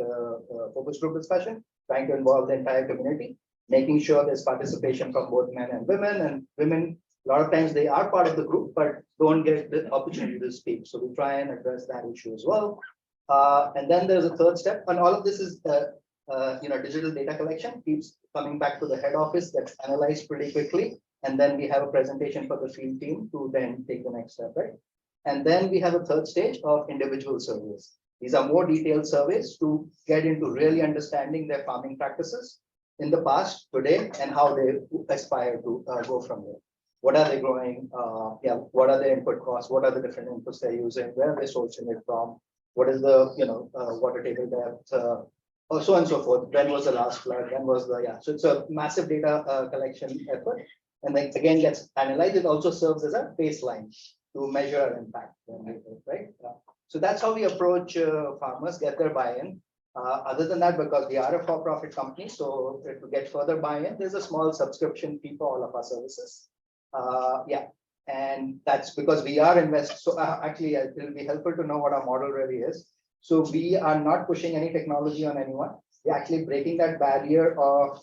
focus group discussion, trying to involve the entire community, making sure there's participation from both men and women. And women, a lot of times they are part of the group, but don't get the opportunity to speak. So we try and address that issue as well. And then there's a third step, and all of this is digital data collection keeps coming back to the head office, that's analyzed pretty quickly. And then we have a presentation for the field team to then take the next step, right? And then we have a third stage of individual surveys. These are more detailed surveys to get into really understanding their farming practices in the past, today, and how they aspire to go from there. What are they growing? What are their input costs? What are the different inputs they're using? Where are they sourcing it from? What is the water table depth? So on and so forth. When was the last flood? When was the So it's a massive data collection effort, and then again gets analyzed. It also serves as a baseline to measure our impact, right? So that's how we approach farmers, get their buy-in. Other than that, because we are a for-profit company, so to get further buy-in, there's a small subscription fee for all of our services. And that's because we are invest. So actually, it will be helpful to know what our model really is. So we are not pushing any technology on anyone. We're actually breaking that barrier of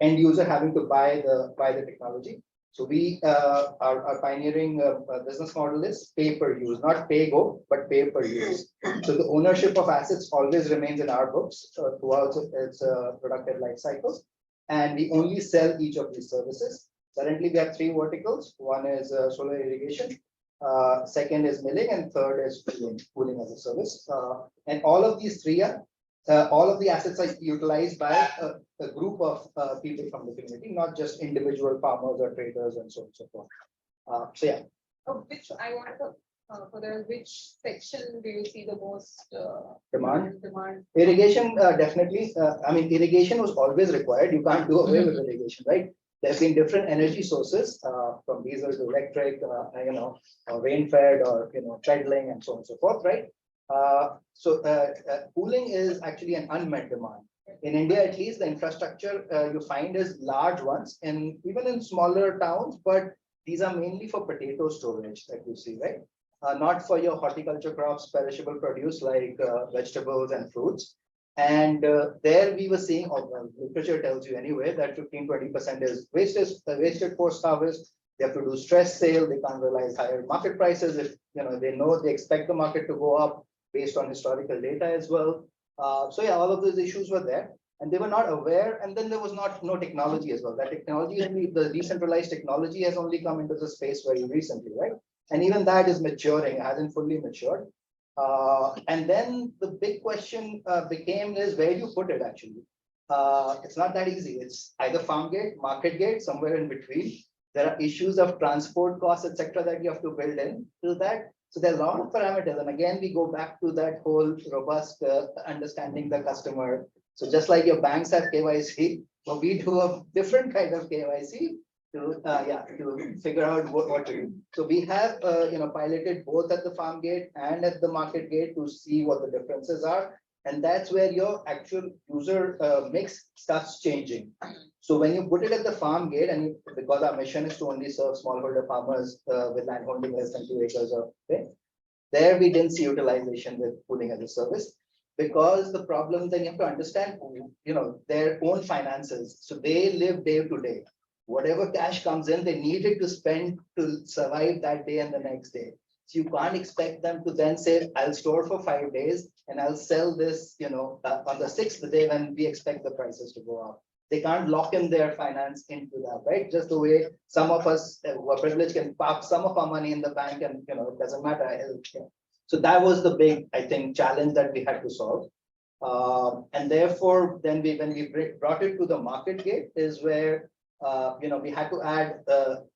end user having to buy the technology. So we are pioneering a business model is pay per use, not pay go, but pay per use. So the ownership of assets always remains in our books throughout its productive life cycles. And we only sell each of these services. Currently, we have 3 verticals. One is solar irrigation, second is milling, and third is cooling as a service. And all of these 3 are all of the assets are utilized by a group of people from the community, not just individual farmers or traders and so on and so forth. Which I want to which section do you see the most demand? Demand. Irrigation, definitely. I mean, irrigation was always required. You can't do away with irrigation, right? there have been different energy sources from diesel to electric, rain-fed or treadling and so on and so forth, right? Cooling is actually an unmet demand. In India, at least, the infrastructure you find is large ones, and even in smaller towns, but these are mainly for potato storage that you see, right? Not for your horticulture crops, perishable produce like vegetables and fruits. And there we were seeing, or the literature tells you anyway, that 15-20% is wasted post-harvest. They have to do stress sale. They can't realize higher market prices if they expect the market to go up based on historical data as well. So yeah, all of those issues were there, and they were not aware. And then there was no technology as well. That technology, the decentralized technology, has only come into the space very recently, right? And even that is maturing, hasn't fully matured. And then the big question became is where do you put it actually? It's not that easy. It's either farm gate, market gate, somewhere in between. There are issues of transport costs, etc., that you have to build in to that. So there are a lot of parameters. And again, we go back to that whole robust understanding the customer. So just like your banks have KYC, well, we do a different kind of KYC to figure out what to do. So we have piloted both at the farm gate and at the market gate to see what the differences are. And that's where your actual user mix starts changing. So when you put it at the farm gate, and because our mission is to only serve smallholder farmers with land holding less than 2 acres of land, there we didn't see utilization with cooling as a service, because the problem, then you have to understand, their own finances. So they live day to day. Whatever cash comes in, they need it to spend to survive that day and the next day. So you can't expect them to then say, I'll store for 5 days and I'll sell this, on the 6th day when we expect the prices to go up. They can't lock in their finance into that, right? Just the way some of us who are privileged can park some of our money in the bank and, it doesn't matter. So that was the big, I think, challenge that we had to solve. And therefore, then when we brought it to the market gate is where we had to add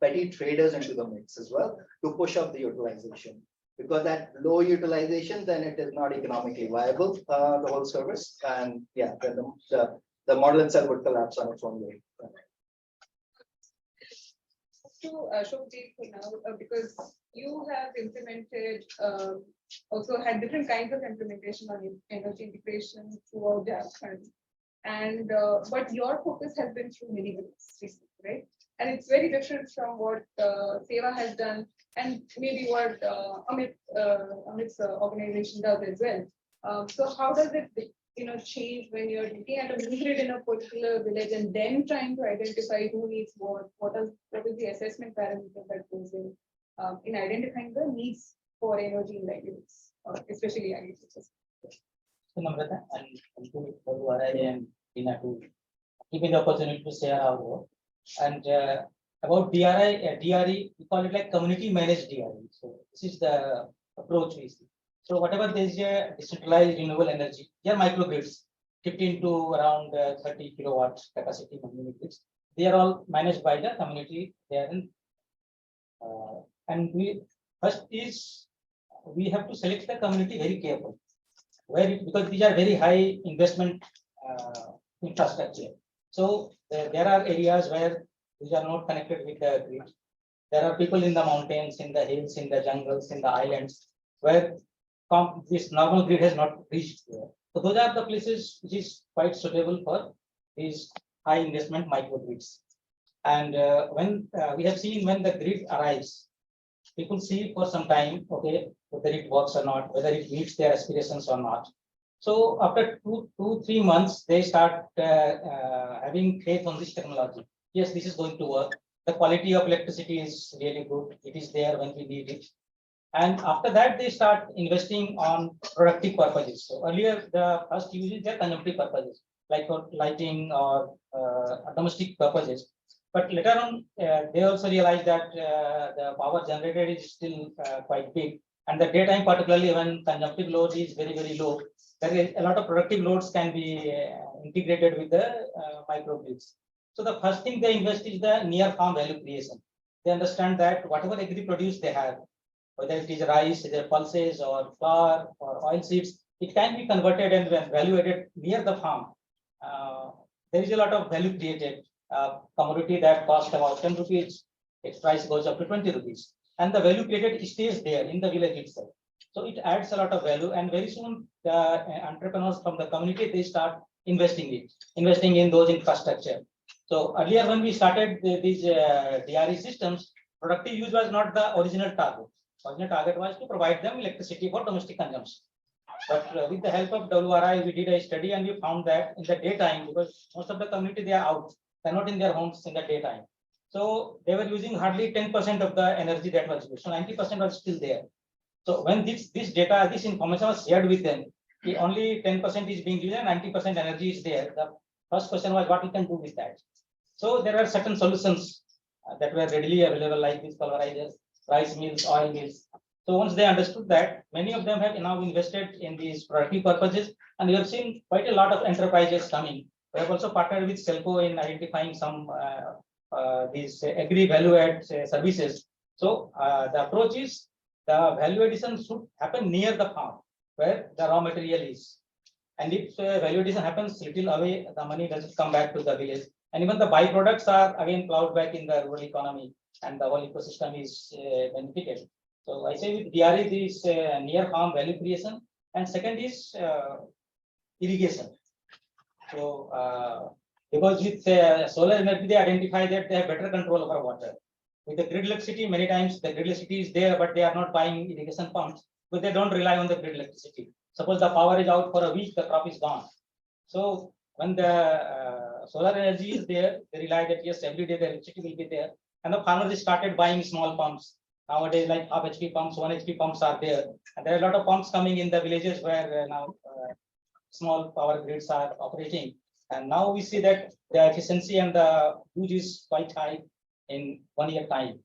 petty traders into the mix as well to push up the utilization, because that low utilization, then it is not economically viable, the whole service. And yeah, then the model itself would collapse on its own way. To Shobhjeet now, because you have implemented, also had different kinds of implementation on energy integration throughout the country. And but your focus has been through mini grids, right? And it's very different from what Seva has done, and maybe what Amit's organization does as well. So how does it change when you're looking at a mini grid in a particular village and then trying to identify who needs what is the assessment parameter that goes in identifying the needs for energy in livelihoods, especially agriculture? So Namrata, and to WRI and IRENA to give me the opportunity to share our work. And about DRE, we call it like community managed DRE. So this is the approach we see. So whatever there is a decentralized renewable energy, they are microgrids, 15 to around 30 kilowatts capacity microgrids. They are all managed by the community. They are in, and we first is we have to select the community very carefully. Because these are very high investment infrastructure. So there are areas where these are not connected with the grid. There are people in the mountains, in the hills, in the jungles, in the islands, where this normal grid has not reached there. So those are the places which is quite suitable for these high investment microgrids. And when we have seen when the grid arrives, people see for some time, okay, whether it works or not, whether it meets their aspirations or not. So after 2-3 months, they start having faith on this technology. Yes, this is going to work. The quality of electricity is really good. It is there when we need it. And after that, they start investing on productive purposes. So earlier, the first use is their consumptive purposes, like for lighting or domestic purposes. But later on, they also realized that the power generated is still quite big. And the daytime, particularly when consumptive load is very, very low, there is a lot of productive loads can be integrated with the microgrids. So the first thing they invest is the near farm value creation. They understand that whatever agri produce they have, whether it is rice, either pulses or flour or oil seeds, it can be converted and value added near the farm. There is a lot of value created commodity that cost about 10 rupees, its price goes up to 20 rupees. And the value created stays there in the village itself. So it adds a lot of value, and very soon the entrepreneurs from the community, they start investing in those infrastructure. So earlier when we started these DRE systems, productive use was not the original target. Original target was to provide them electricity for domestic consumption. But with the help of WRI, we did a study and we found that in the daytime, because most of the community, they are out, they're not in their homes in the daytime. So they were using hardly 10% of the energy that was used. So 90% was still there. So when this data, this information was shared with them, only 10% is being used and 90% energy is there. The first question was what we can do with that. So there are certain solutions that were readily available, like these pulverizers, rice mills, oil mills. So once they understood that, many of them have now invested in these productive purposes, and we have seen quite a lot of enterprises coming. We have also partnered with Selco in identifying some these agri value add services. So the approach is the value addition should happen near the farm where the raw material is. And if value addition happens little away, the money doesn't come back to the village. And even the byproducts are again plowed back in the rural economy, and the whole ecosystem is benefited. So I say with DRE, this near farm value creation, and second is irrigation. So because with solar energy, they identify that they have better control over water. With the grid electricity, many times the grid electricity is there, but they are not buying irrigation pumps, but they don't rely on the grid electricity. Suppose the power is out for a week, the crop is gone. So when the solar energy is there, they rely that yes, every day the electricity will be there. And the farmers started buying small pumps. Nowadays, like half HP pumps, 1 HP pumps are there. And there are a lot of pumps coming in the villages where now small power grids are operating. And now we see that the efficiency and the use is quite high in 1 year time.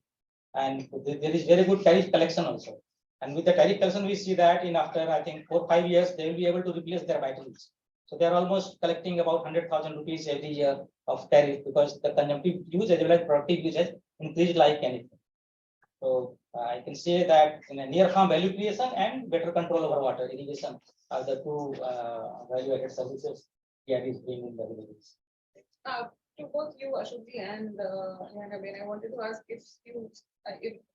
And there is very good tariff collection also. And with the tariff collection, we see that in after, I think, 4 or 5 years, they will be able to replace their batteries. So they are almost collecting about 100,000 rupees every year of tariff, because the consumptive use as well as productive use has increased like anything. So I can say that in a near farm value creation and better control over water irrigation are the two value added services DRE is bringing in the villages. To both you, Ashokji and Yanaben, I wanted to ask if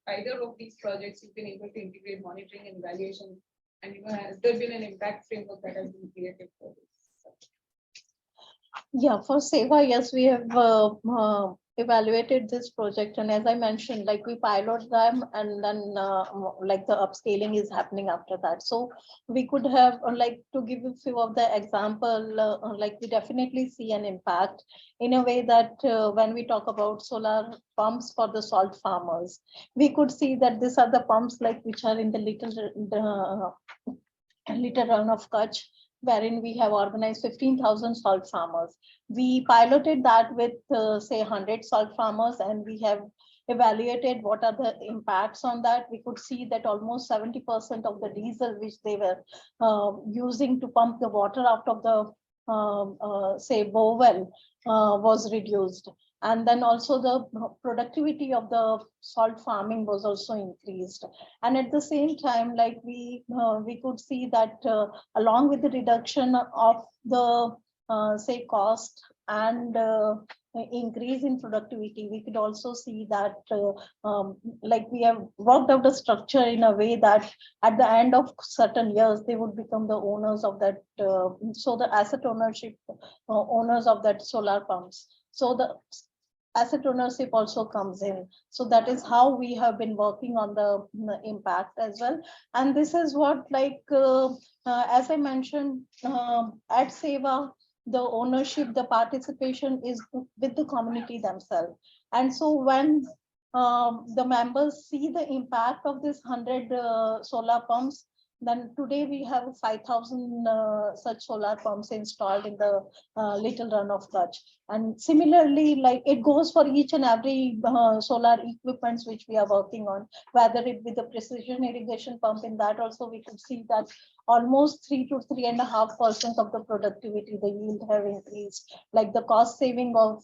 either of these projects you've been able to integrate monitoring and evaluation, and has there been an impact framework that has been created for this? Yeah, for SEVA, yes, we have evaluated this project, and as I mentioned, like we pilot them, and then like the upscaling is happening after that. So we could have like, to give a few of the example, like we definitely see an impact in a way that when we talk about solar pumps for the salt farmers, we could see that these are the pumps like which are in the little run of Kutch, wherein we have organized 15,000 salt farmers. We piloted that with say 100 salt farmers, and we have evaluated what are the impacts on that. We could see that almost 70% of the diesel which they were using to pump the water out of the say bore well was reduced. And then also the productivity of the salt farming was also increased. And at the same time, like we could see that along with the reduction of the say cost and increase in productivity, we could also see that like we have worked out a structure in a way that at the end of certain years, they would become the owners of that. So the asset ownership owners of that solar pumps. So the asset ownership also comes in. So that is how we have been working on the impact as well. And this is what, like, as I mentioned, at SEVA, the ownership, the participation is with the community themselves. And so when the members see the impact of this 100 solar pumps, then today we have 5,000 such solar pumps installed in the little run of Kutch. And similarly, like it goes for each and every solar equipments which we are working on, whether it be the precision irrigation pump. In that also we could see that almost 3 to 3.5% of the productivity, the yield have increased. Like the cost saving of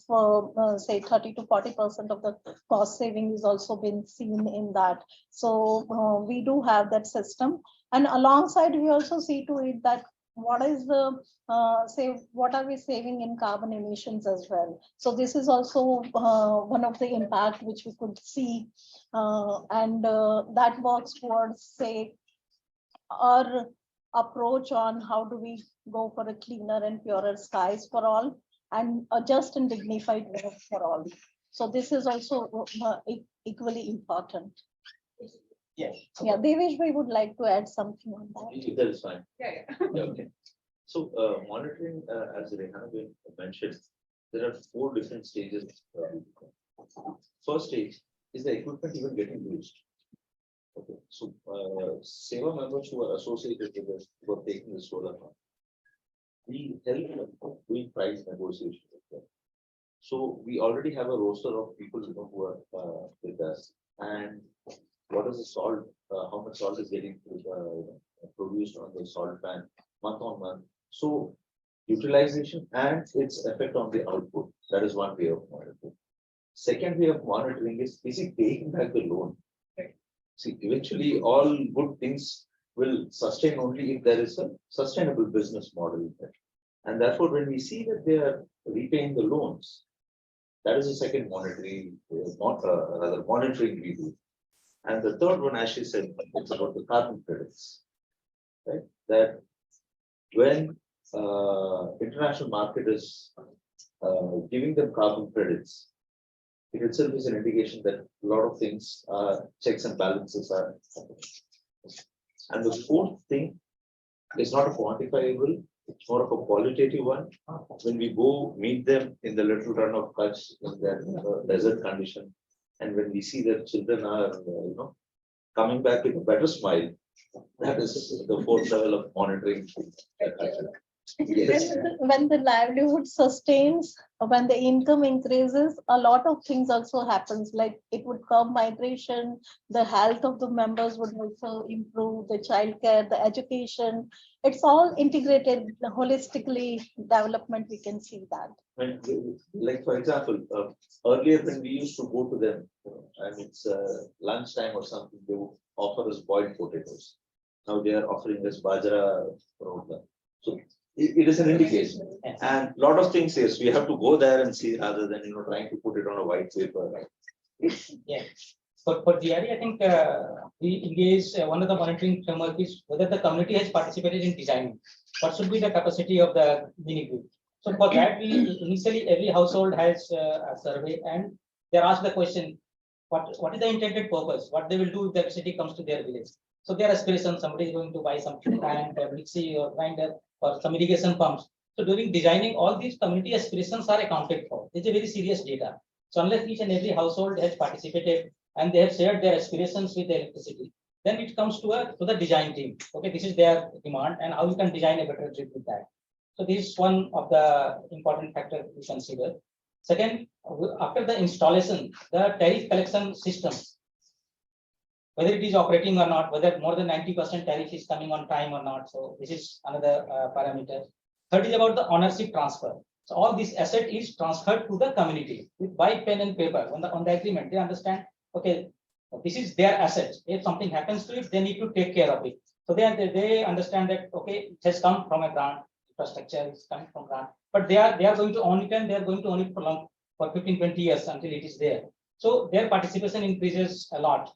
say 30 to 40% of the cost saving is also been seen in that. So we do have that system. And alongside, we also see to it that what is the say what are we saving in carbon emissions as well. So this is also one of the impact which we could see, and that works towards say our approach on how do we go for a cleaner and purer skies for all and a just and dignified work for all. So this is also equally important. Yes. Yeah, Devesh, we would like to add something on that. That is fine. Yeah. Yeah, okay. So monitoring, as Rehan mentioned, there are 4 different stages. First stage is the equipment even getting used. Okay, so SEWA members who are associated with us who are taking the solar farm, we help them doing price negotiation with them. So we already have a roster of people who are with us, and what is the salt? How much salt is getting produced on the salt pan month on month? So utilization and its effect on the output. That is one way of monitoring. Second way of monitoring is he paying back the loan? See, eventually all good things will sustain only if there is a sustainable business model. And therefore, when we see that they are repaying the loans, that is the second monitoring, rather monitoring we do. And the third one, as she said, it's about the carbon credits, right? That when international market is giving them carbon credits, it itself is an indication that a lot of things, checks and balances are happening. And the fourth thing is not a quantifiable, it's more of a qualitative one. When we go meet them in the little run of Kutch in that desert condition, and when we see that children are, coming back with a better smile, that is the fourth level of monitoring. Yes. When the livelihood sustains, when the income increases, a lot of things also happens, like it would curb migration, the health of the members would also improve, the childcare, the education. It's all integrated holistically development, we can see that. Like for example, earlier when we used to go to them and it's lunchtime or something, they would offer us boiled potatoes. Now they are offering us bajra program. So it is an indication, and a lot of things is we have to go there and see rather than trying to put it on a white paper. Yeah. For GRE, I think we engage one of the monitoring framework is whether the community has participated in designing. What should be the capacity of the mini grid? So for that, we initially every household has a survey, and they're asked the question, what is the intended purpose? What they will do if the electricity comes to their village? So their aspiration, somebody is going to buy some and mixie or grinder or some irrigation pumps. So during designing, all these community aspirations are accounted for. It's a very serious data. So unless each and every household has participated and they have shared their aspirations with the electricity, then it comes to the design team. Okay, this is their demand and how you can design a better grid with that. So this is one of the important factors we consider. Second, after the installation, the tariff collection system, whether it is operating or not, whether more than 90% tariff is coming on time or not. So this is another parameter. Third is about the ownership transfer. So all this asset is transferred to the community with by pen and paper. On the agreement, they understand, okay, this is their asset. If something happens to it, they need to take care of it. So they understand that, okay, it has come from a grant, infrastructure is coming from grant, but they are going to own it, and they are going to own it for 15-20 years until it is there. So their participation increases a lot.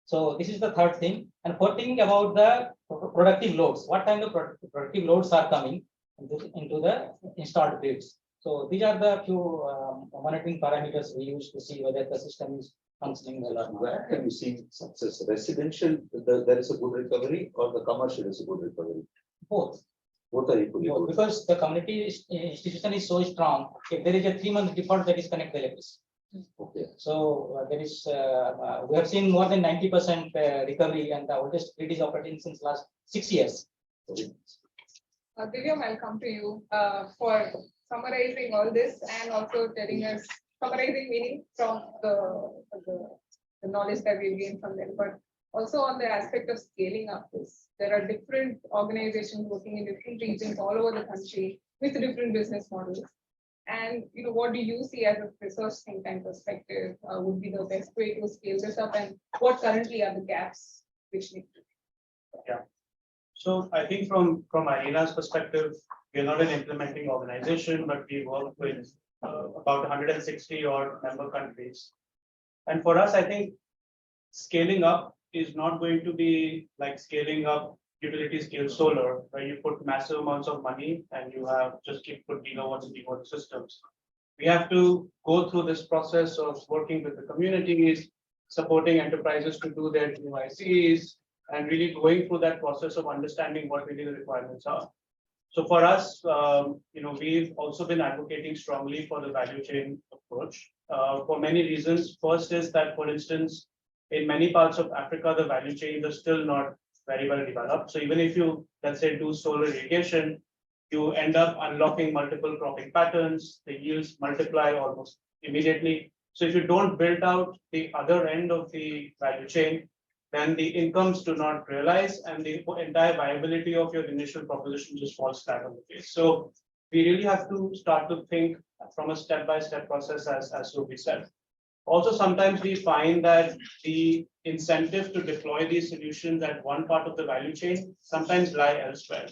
So this is the third thing. And fourth thing about the productive loads. What kind of productive loads are coming into the installed grids? So these are the few monitoring parameters we use to see whether the system is functioning well or not. Where can you see success? Residential, there is a good recovery, or the commercial is a good recovery? Both. Both are equally good. Because the community institution is so strong. If there is a 3-month default, that is connect the electricity. Okay. So there is we have seen more than 90% recovery, and the oldest grid is operating since last 6 years. Divyam, I'll come to you for summarizing all this and also telling us, summarizing meaning from the knowledge that we've gained from them, but also on the aspect of scaling up this. There are different organizations working in different regions all over the country with different business models. And what do you see as a research think tank perspective would be the best way to scale this up, and what currently are the gaps which need to be? Yeah. So I think from IRENA's perspective, we're not an implementing organization, but we work with about 160 odd member countries. And for us, I think scaling up is not going to be like scaling up utility scale solar, where you put massive amounts of money and you have just keep put gigawatts and gigawatts systems. We have to go through this process of working with the communities, supporting enterprises to do their KYCs, and really going through that process of understanding what really the requirements are. So for us, we've also been advocating strongly for the value chain approach for many reasons. First is that, for instance, in many parts of Africa, the value chains are still not very well developed. So even if you, let's say, do solar irrigation, you end up unlocking multiple cropping patterns, the yields multiply almost immediately. So if you don't build out the other end of the value chain, then the incomes do not realize and the entire viability of your initial proposition just falls flat on the face. So we really have to start to think from a step-by-step process, as Sophie said. Also, sometimes we find that the incentive to deploy these solutions at one part of the value chain sometimes lie elsewhere.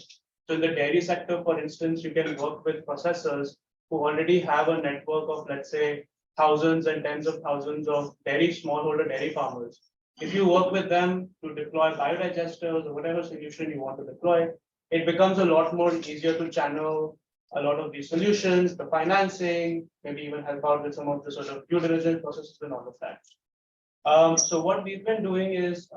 So in the dairy sector, for instance, you can work with processors who already have a network of, let's say, thousands and tens of thousands of smallholder dairy farmers. If you work with them to deploy biodigesters or whatever solution you want to deploy, it becomes a lot more easier to channel a lot of these solutions, the financing, maybe even help out with some of the sort of due diligence processes and all of that. So what we've been doing is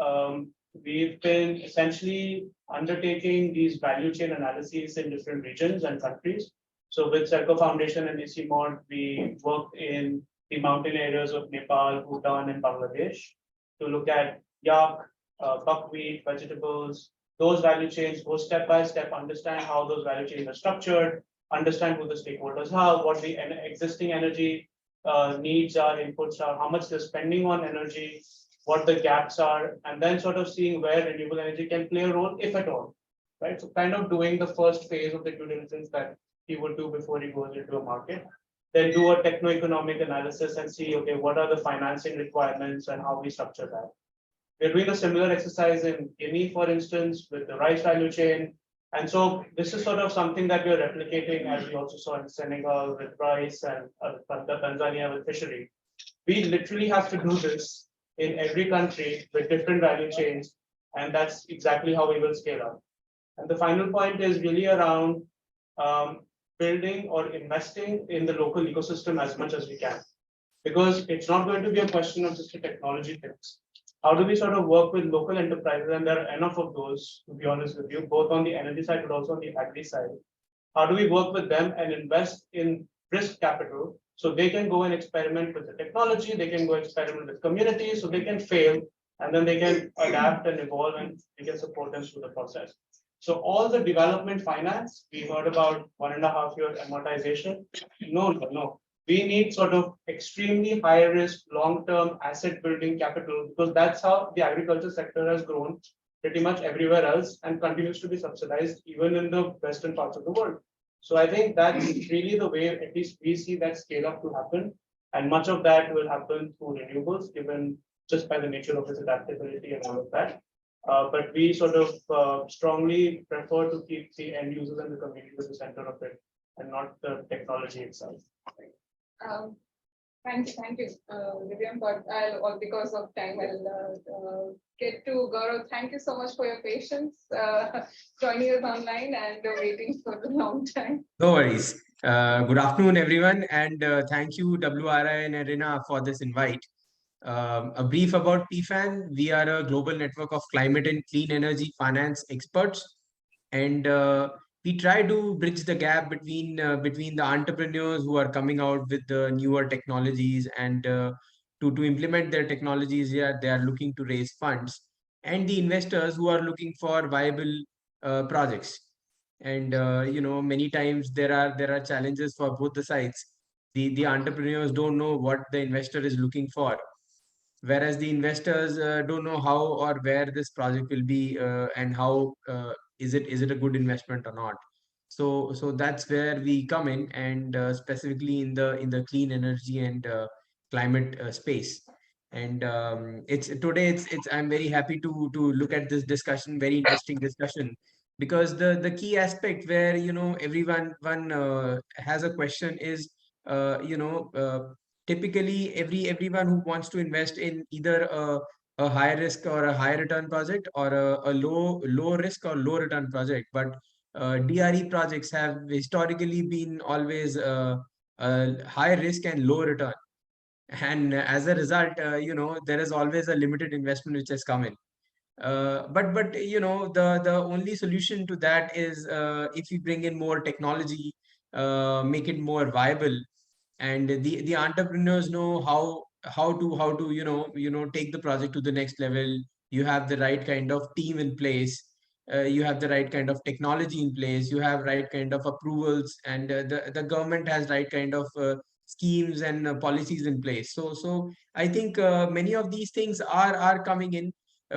we've been essentially undertaking these value chain analyses in different regions and countries. So with Serco Foundation and ICMOD, we worked in the mountain areas of Nepal, Bhutan, and Bangladesh to look at yak, buckwheat, vegetables, those value chains, go step by step, understand how those value chains are structured, understand who the stakeholders are, what the existing energy needs are, inputs are, how much they're spending on energy, what the gaps are, and then sort of seeing where renewable energy can play a role, if at all, right? So kind of doing the first phase of the due diligence that he would do before he goes into a market. Then do a techno-economic analysis and see, okay, what are the financing requirements and how we structure that. We're doing a similar exercise in Guinea, for instance, with the rice value chain. And so this is sort of something that we're replicating, as we also saw in Senegal with rice and Tanzania with fishery. We literally have to do this in every country with different value chains, and that's exactly how we will scale up. And the final point is really around building or investing in the local ecosystem as much as we can, because it's not going to be a question of just a technology fix. How do we sort of work with local enterprises? And there are enough of those, to be honest with you, both on the energy side, but also on the agri side. How do we work with them and invest in risk capital so they can go and experiment with the technology, they can go experiment with communities, so they can fail, and then they can adapt and evolve, and we can support them through the process. So all the development finance, we heard about 1.5 year amortization. No. We need sort of extremely high risk, long-term asset building capital, because that's how the agriculture sector has grown pretty much everywhere else and continues to be subsidized even in the western parts of the world. So I think that's really the way, at least we see that scale up to happen. And much of that will happen through renewables, given just by the nature of its adaptability and all of that. But we sort of strongly prefer to keep the end users and the community at the center of it, and not the technology itself. Thank you, Vivian, but because of time, I'll get to Gaurav. Thank you so much for your patience, joining us online and waiting for a long time. No worries. Good afternoon, everyone, and thank you, WRI and IRENA, for this invite. A brief about PFAN. We are a global network of climate and clean energy finance experts, and we try to bridge the gap between the entrepreneurs who are coming out with the newer technologies and to implement their technologies. Yeah, they are looking to raise funds, and the investors who are looking for viable projects. And many times there are challenges for both the sides. The entrepreneurs don't know what the investor is looking for, whereas the investors don't know how or where this project will be and how is it a good investment or not. So that's where we come in, and specifically in the clean energy and climate space. And it's I'm very happy to look at this discussion, very interesting discussion, because the key aspect where everyone has a question is typically everyone who wants to invest in either a high risk or a high return project, or a low risk or low return project, but DRE projects have historically been always high risk and low return, and as a result there is always a limited investment which has come in. But the only solution to that is if we bring in more technology, make it more viable, and the entrepreneurs know how to take the project to the next level. You have the right kind of team in place, you have the right kind of technology in place, you have right kind of approvals, and the government has right kind of schemes and policies in place. So I think many of these things are coming in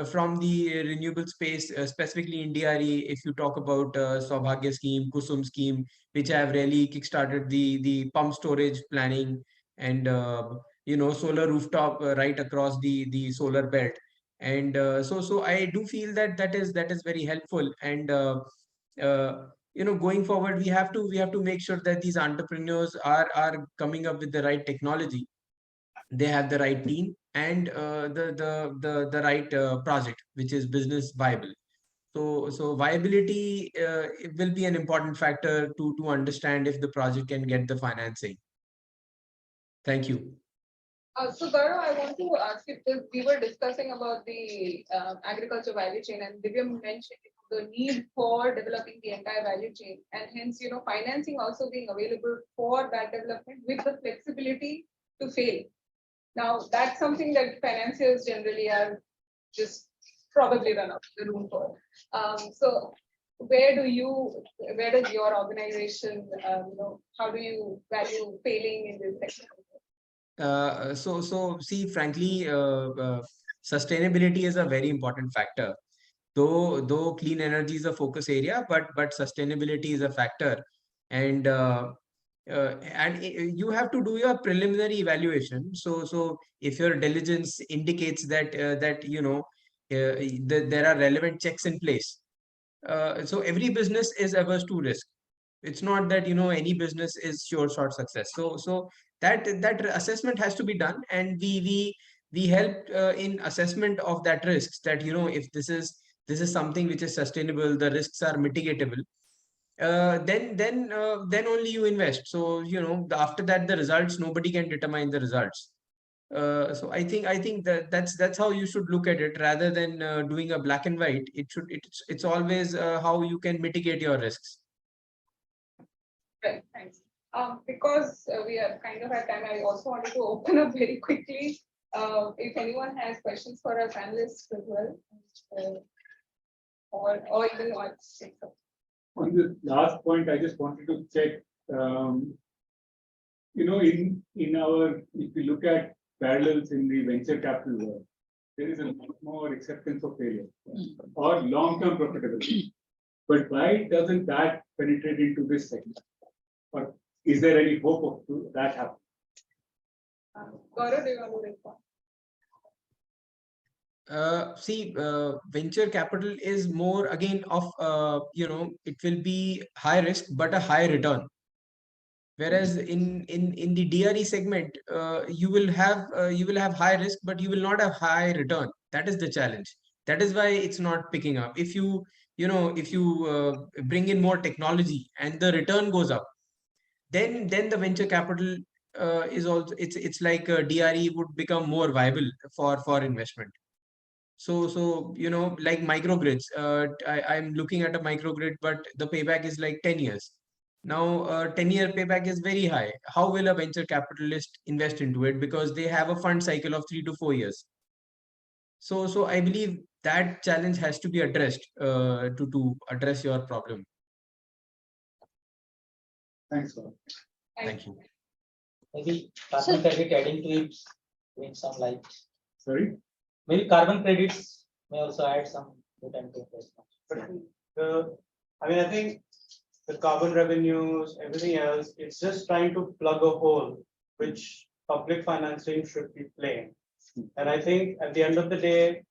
from the renewable space, specifically in DRE. If you talk about Saubhagya scheme, Kusum scheme, which have really kickstarted the pump storage planning, and solar rooftop right across the solar belt. And so I do feel that is very helpful. And going forward, we have to make sure that these entrepreneurs are coming up with the right technology, they have the right team, and the right project which is business viable. So viability it will be an important factor to understand if the project can get the financing. Thank you. So Gaurav, I want to ask you, because we were discussing about the agriculture value chain, and Divya mentioned the need for developing the entire value chain, and hence, financing also being available for that development with the flexibility to fail. Now, that's something that financiers generally are just probably run out the room for. So where does your organization, how do you value failing in this sector? So see, frankly, sustainability is a very important factor. Though clean energy is a focus area, but sustainability is a factor, and you have to do your preliminary evaluation. So if your diligence indicates that there are relevant checks in place, so every business is averse to risk. It's not that any business is sure shot success. So that assessment has to be done, and we help in assessment of that risks, that if this is something which is sustainable, the risks are mitigatable, then only you invest. So after that, the results, nobody can determine the results. So I think that's how you should look at it, rather than doing a black and white. It's always how you can mitigate your risks. Right, thanks. Because we are kind of at time, I also wanted to open up very quickly. If anyone has questions for our panelists as well, or even wants to. On the last point, I just wanted to check. In our, if we look at parallels in the venture capital world, there is a lot more acceptance of failure or long-term profitability. But why doesn't that penetrate into this segment? Or is there any hope of that happening? Gaurav, do you want to respond? See, venture capital is more again of it will be high risk but a high return. Whereas in the DRE segment, you will have high risk, but you will not have high return. That is the challenge. That is why it's not picking up. If you bring in more technology and the return goes up, then the venture capital is also, it's like DRE would become more viable for investment. So like microgrids, I'm looking at a microgrid, but the payback is like 10 years. Now, 10-year payback is very high. How will a venture capitalist invest into it? Because they have a fund cycle of 3 to 4 years. So I believe that challenge has to be addressed to address your problem. Thanks, Gaurav. Thank you. Maybe carbon credit adding to it with some light. Sorry? Maybe carbon credits may also add some good and good. I think the carbon revenues, everything else, it's just trying to plug a hole which public financing should be playing. And I think at the end of the day,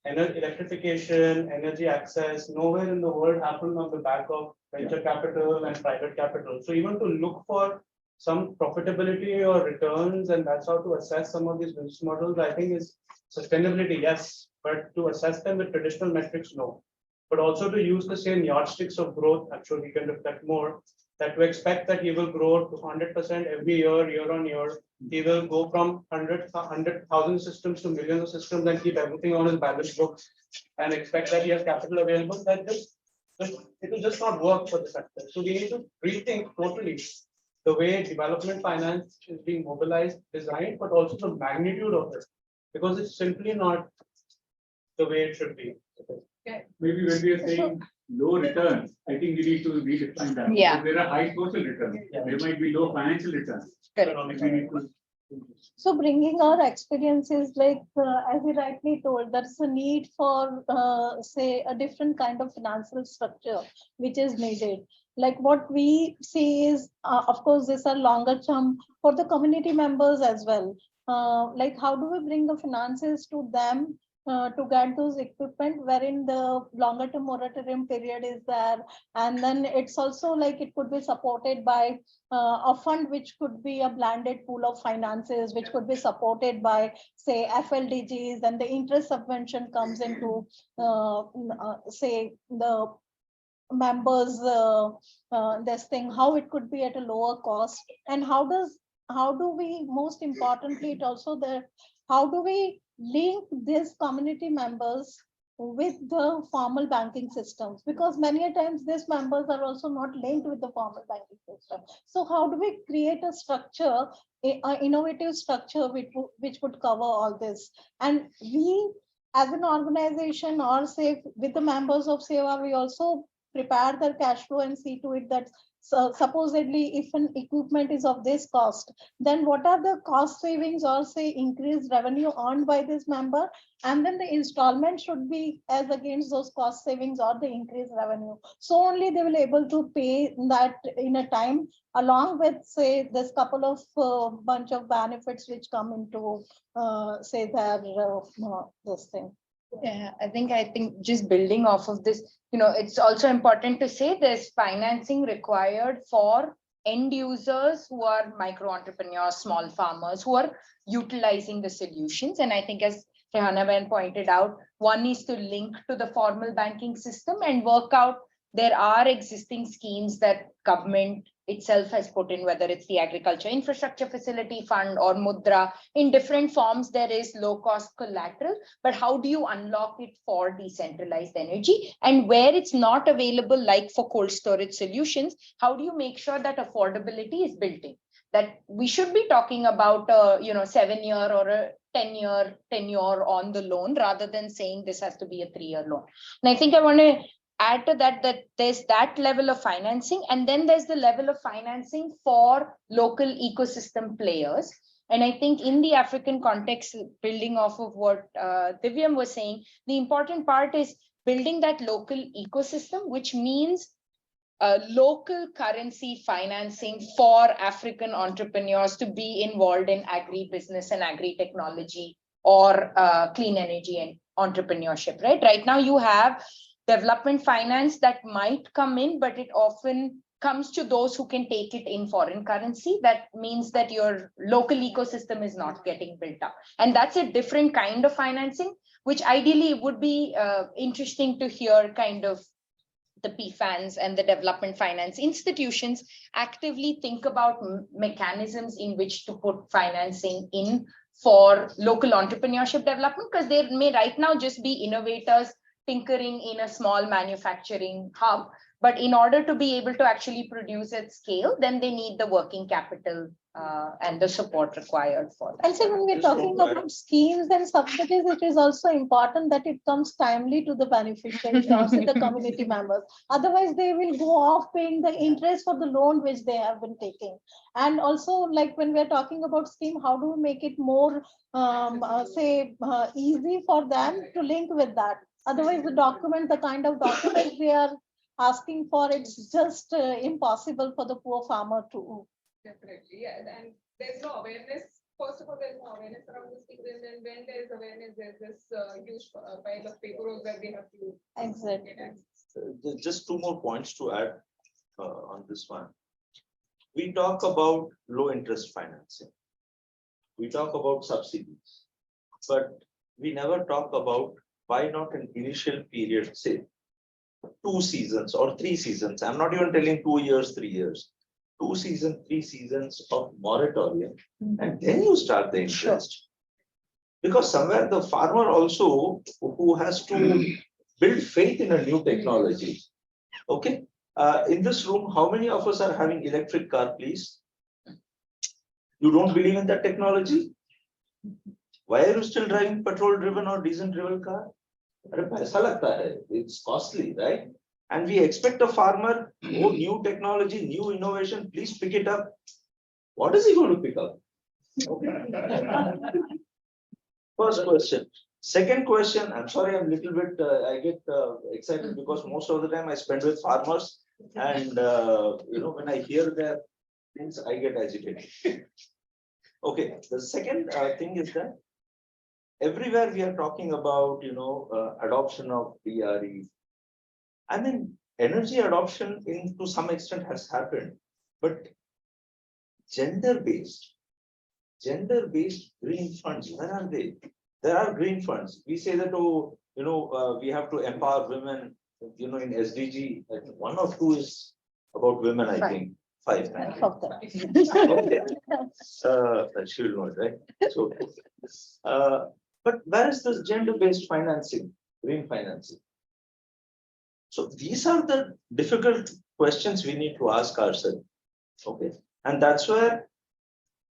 electrification, energy access, nowhere in the world happened on the back of venture capital and private capital. So even to look for some profitability or returns, and that's how to assess some of these business models, I think is sustainability, yes, but to assess them with traditional metrics, no. But also to use the same yardsticks of growth, I'm sure we can reflect more, that to expect that he will grow to 100% every year on year. He will go from 100,000 systems to millions of systems and keep everything on his balance book and expect that he has capital available. That it will just not work for the sector. So we need to rethink totally the way development finance is being mobilized, designed, but also the magnitude of it, because it's simply not the way it should be. Maybe when we are saying low returns, I think we need to redefine that. Yeah. Because there are high social returns. There might be low financial returns. Correct. We need to So bringing our experiences, like as you rightly told, there's a need for, say, a different kind of financial structure which is needed. Like what we see is, of course, these are longer term for the community members as well. Like how do we bring the finances to them to get those equipment wherein the longer term moratorium period is there, and then it's also like it could be supported by a fund which could be a blended pool of finances, which could be supported by, say, FLDGs, and the interest subvention comes into, say, the members, this thing, how it could be at a lower cost, and how do we, most importantly, it also there, how do we link these community members with the formal banking systems, because many a times these members are also not linked with the formal banking system. So how do we create a structure, an innovative structure which would cover all this? And we as an organization, or say with the members of SEWA, we also prepare their cash flow and see to it that supposedly if an equipment is of this cost, then what are the cost savings or say increased revenue earned by this member, and then the installment should be as against those cost savings or the increased revenue. So only they will able to pay that in a time, along with, say, this couple of bunch of benefits which come into say their this thing. Yeah, I think just building off of this, it's also important to say there's financing required for end users who are micro entrepreneurs, small farmers who are utilizing the solutions. And I think, as Rehana pointed out, one is to link to the formal banking system and work out. There are existing schemes that government itself has put in, whether it's the Agriculture Infrastructure Facility Fund or Mudra. In different forms, there is low-cost collateral, but how do you unlock it for decentralized energy? And where it's not available, like for cold storage solutions, how do you make sure that affordability is built in? That we should be talking about a 7-year or a 10-year tenure on the loan, rather than saying this has to be a 3-year loan. And I think I want to add to that there's that level of financing, and then there's the level of financing for local ecosystem players. And I think in the African context, building off of what Divyam was saying, the important part is building that local ecosystem, which means local currency financing for African entrepreneurs to be involved in agri-business and agri-technology or clean energy and entrepreneurship, right? Right now you have development finance that might come in, but it often comes to those who can take it in foreign currency. That means that your local ecosystem is not getting built up. And that's a different kind of financing, which ideally would be interesting to hear kind of the PFANs and the development finance institutions actively think about mechanisms in which to put financing in for local entrepreneurship development, because they may right now just be innovators tinkering in a small manufacturing hub, but in order to be able to actually produce at scale, then they need the working capital and the support required for that. And so when we're talking about schemes and subsidies, it is also important that it comes timely to the beneficiaries, also the community members. Otherwise, they will go off paying the interest for the loan which they have been taking. And also, like when we're talking about scheme, how do we make it more, easy for them to link with that? Otherwise, the kind of documents they are asking for, it's just impossible for the poor farmer to. Definitely, yeah. And there's no awareness first of all, there's no awareness around this thing, and then when there's awareness, there's this huge pile of paperwork that they have to do. Exactly. Just two more points to add on this one. We talk about low interest financing. We talk about subsidies, but we never talk about why not an initial period, say 2 seasons or 3 seasons. I'm not even telling 2 years, 3 years. 2 seasons, 3 seasons of moratorium, and then you start the interest. Because somewhere the farmer also who has to build faith in a new technology. Okay. In this room, how many of us are having electric car, please? You don't believe in that technology? Why are you still driving petrol driven or diesel driven car? It's costly, right? And we expect a farmer, oh, new technology, new innovation, please pick it up. What is he going to pick up? First question. Second question, I'm sorry, I'm a little bit, I get excited because most of the time I spend with farmers, and when I hear their things, I get agitated. Okay, the second thing is that everywhere we are talking about, adoption of DRE. I mean, energy adoption to some extent has happened, but gender-based green funds, where are they? There are green funds. We say that, oh, we have to empower women, in SDG, 1 or 2 is about women, I think. 5. Okay. She will know, right? So, but where is this gender-based financing, green financing? So these are the difficult questions we need to ask ourselves. Okay. And that's where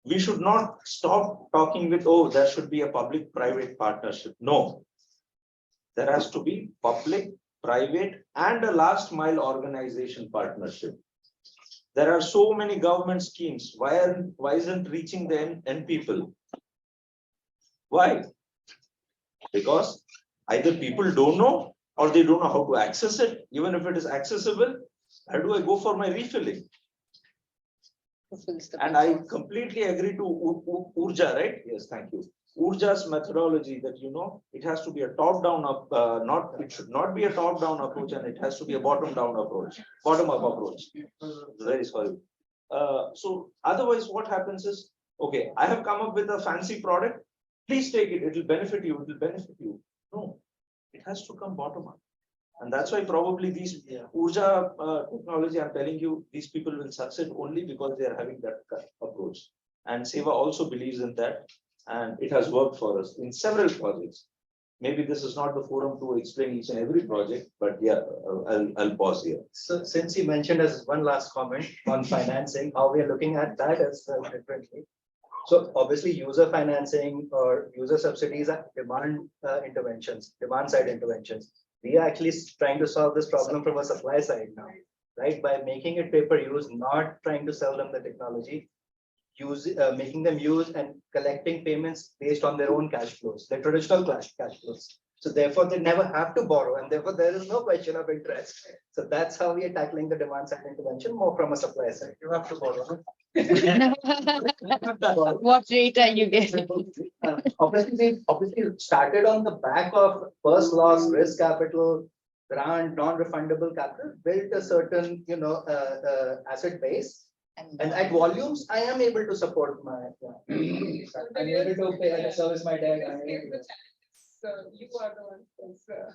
we should not stop talking with, oh, there should be a public-private partnership. No. There has to be public, private, and a last mile organization partnership. There are so many government schemes. Why isn't reaching the end people? Why? Because either people don't know or they don't know how to access it. Even if it is accessible, where do I go for my refilling? And I completely agree to Urja, right? Yes, thank you. Urja's methodology that, it has to be a top-down it should not be a top-down approach, and it has to be a bottom-down approach, bottom-up approach. Very sorry. So otherwise what happens is, okay, I have come up with a fancy product. Please take it. It will benefit you. It will benefit you. No, it has to come bottom-up. And that's why probably these Urja technology, I'm telling you, these people will succeed only because they are having that approach. And Seva also believes in that. And it has worked for us in several projects. Maybe this is not the forum to explain each and every project, but yeah, I'll pause here. So since you mentioned as one last comment on financing, how we are looking at that as well differently. So obviously user financing or user subsidies are demand interventions, demand side interventions. We are actually trying to solve this problem from a supply side now, right? By making it pay-per-use, not trying to sell them the technology, making them use and collecting payments based on their own cash flows, their traditional cash flows. So therefore, they never have to borrow, and therefore there is no question of interest. So that's how we are tackling the demand side intervention, more from a supply side. You have to borrow. What rate are you getting? Obviously started on the back of first loss, risk capital, grant, non-refundable capital, built a certain asset base. And at volumes, I am able to support my. I'm able to pay service my debt. So you are the one.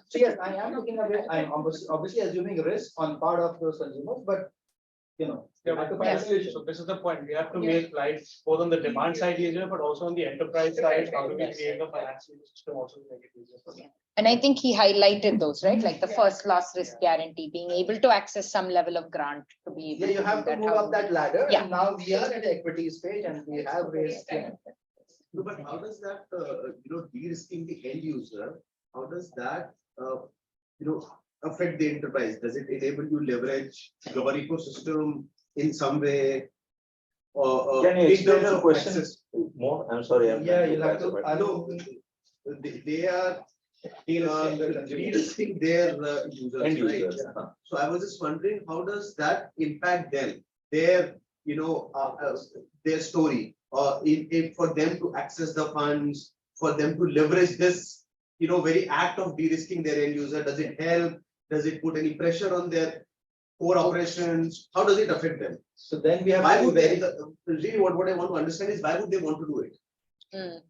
So yes, I am looking at it. I'm obviously assuming risk on part of those consumers, but So this is the point. We have to make life both on the demand side easier, but also on the enterprise side. How do we create a financial system also to make it easier for them? And I think he highlighted those, right? Like the first loss risk guarantee, being able to access some level of grant to be able you have to move up that ladder. Yeah. And now we are at the equity stage and we have raised. No, but how does that, de-risking the end user, how does that, affect the enterprise? Does it enable you leverage your ecosystem in some way? Can you explain the question more? I'm sorry. You'll have to. They are de-risking their users, right? So I was just wondering, how does that impact them, their story for them to access the funds, for them to leverage this, very act of de-risking their end user? Does it help? Does it put any pressure on their core operations? How does it affect them? So then we have. Why to would be they, very- really what I want to understand is why would they want to do it?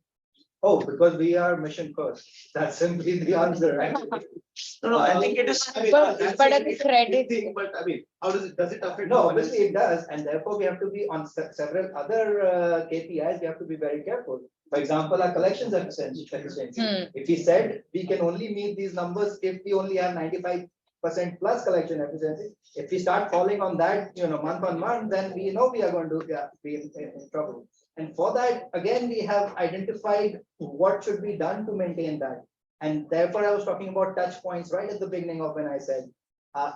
Oh, because we are mission first. That's simply the answer, actually. No, I think it is. But at the credit- Thing, but I mean, how does it affect? No, obviously it does, and therefore we have to be on several other KPIs. We have to be very careful. For example, our collections efficiency. If we said we can only meet these numbers if we only have 95% plus collection efficiency, if we start falling on that, month on month, then we know we are going to be in trouble. And for that, again, we have identified what should be done to maintain that. And therefore, I was talking about touch points right at the beginning of when I said,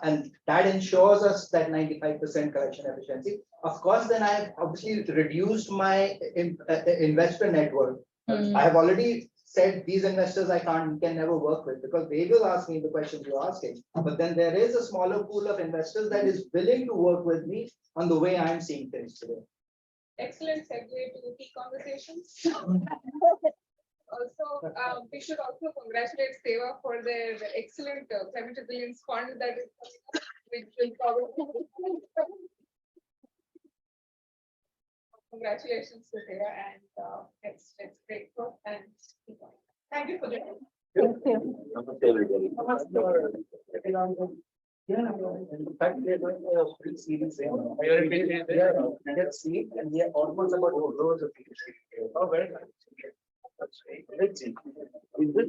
and that ensures us that 95% collection efficiency. Of course, then I have obviously reduced my investor network. I have already said these investors I can never work with because they will ask me the questions you're asking. But then there is a smaller pool of investors that is willing to work with me on the way I'm seeing things today. Excellent segue to tea conversations. Also, we should also congratulate Seva for their excellent climate resilience fund that is coming up, which will probably. Congratulations to Seva and it's great work and thank you for joining. Thank you. Namaste, everybody. Yeah, in fact, they're going to pretty serious. They are seeing and they are almost about to close the. Oh, very nice. Let's see. Is this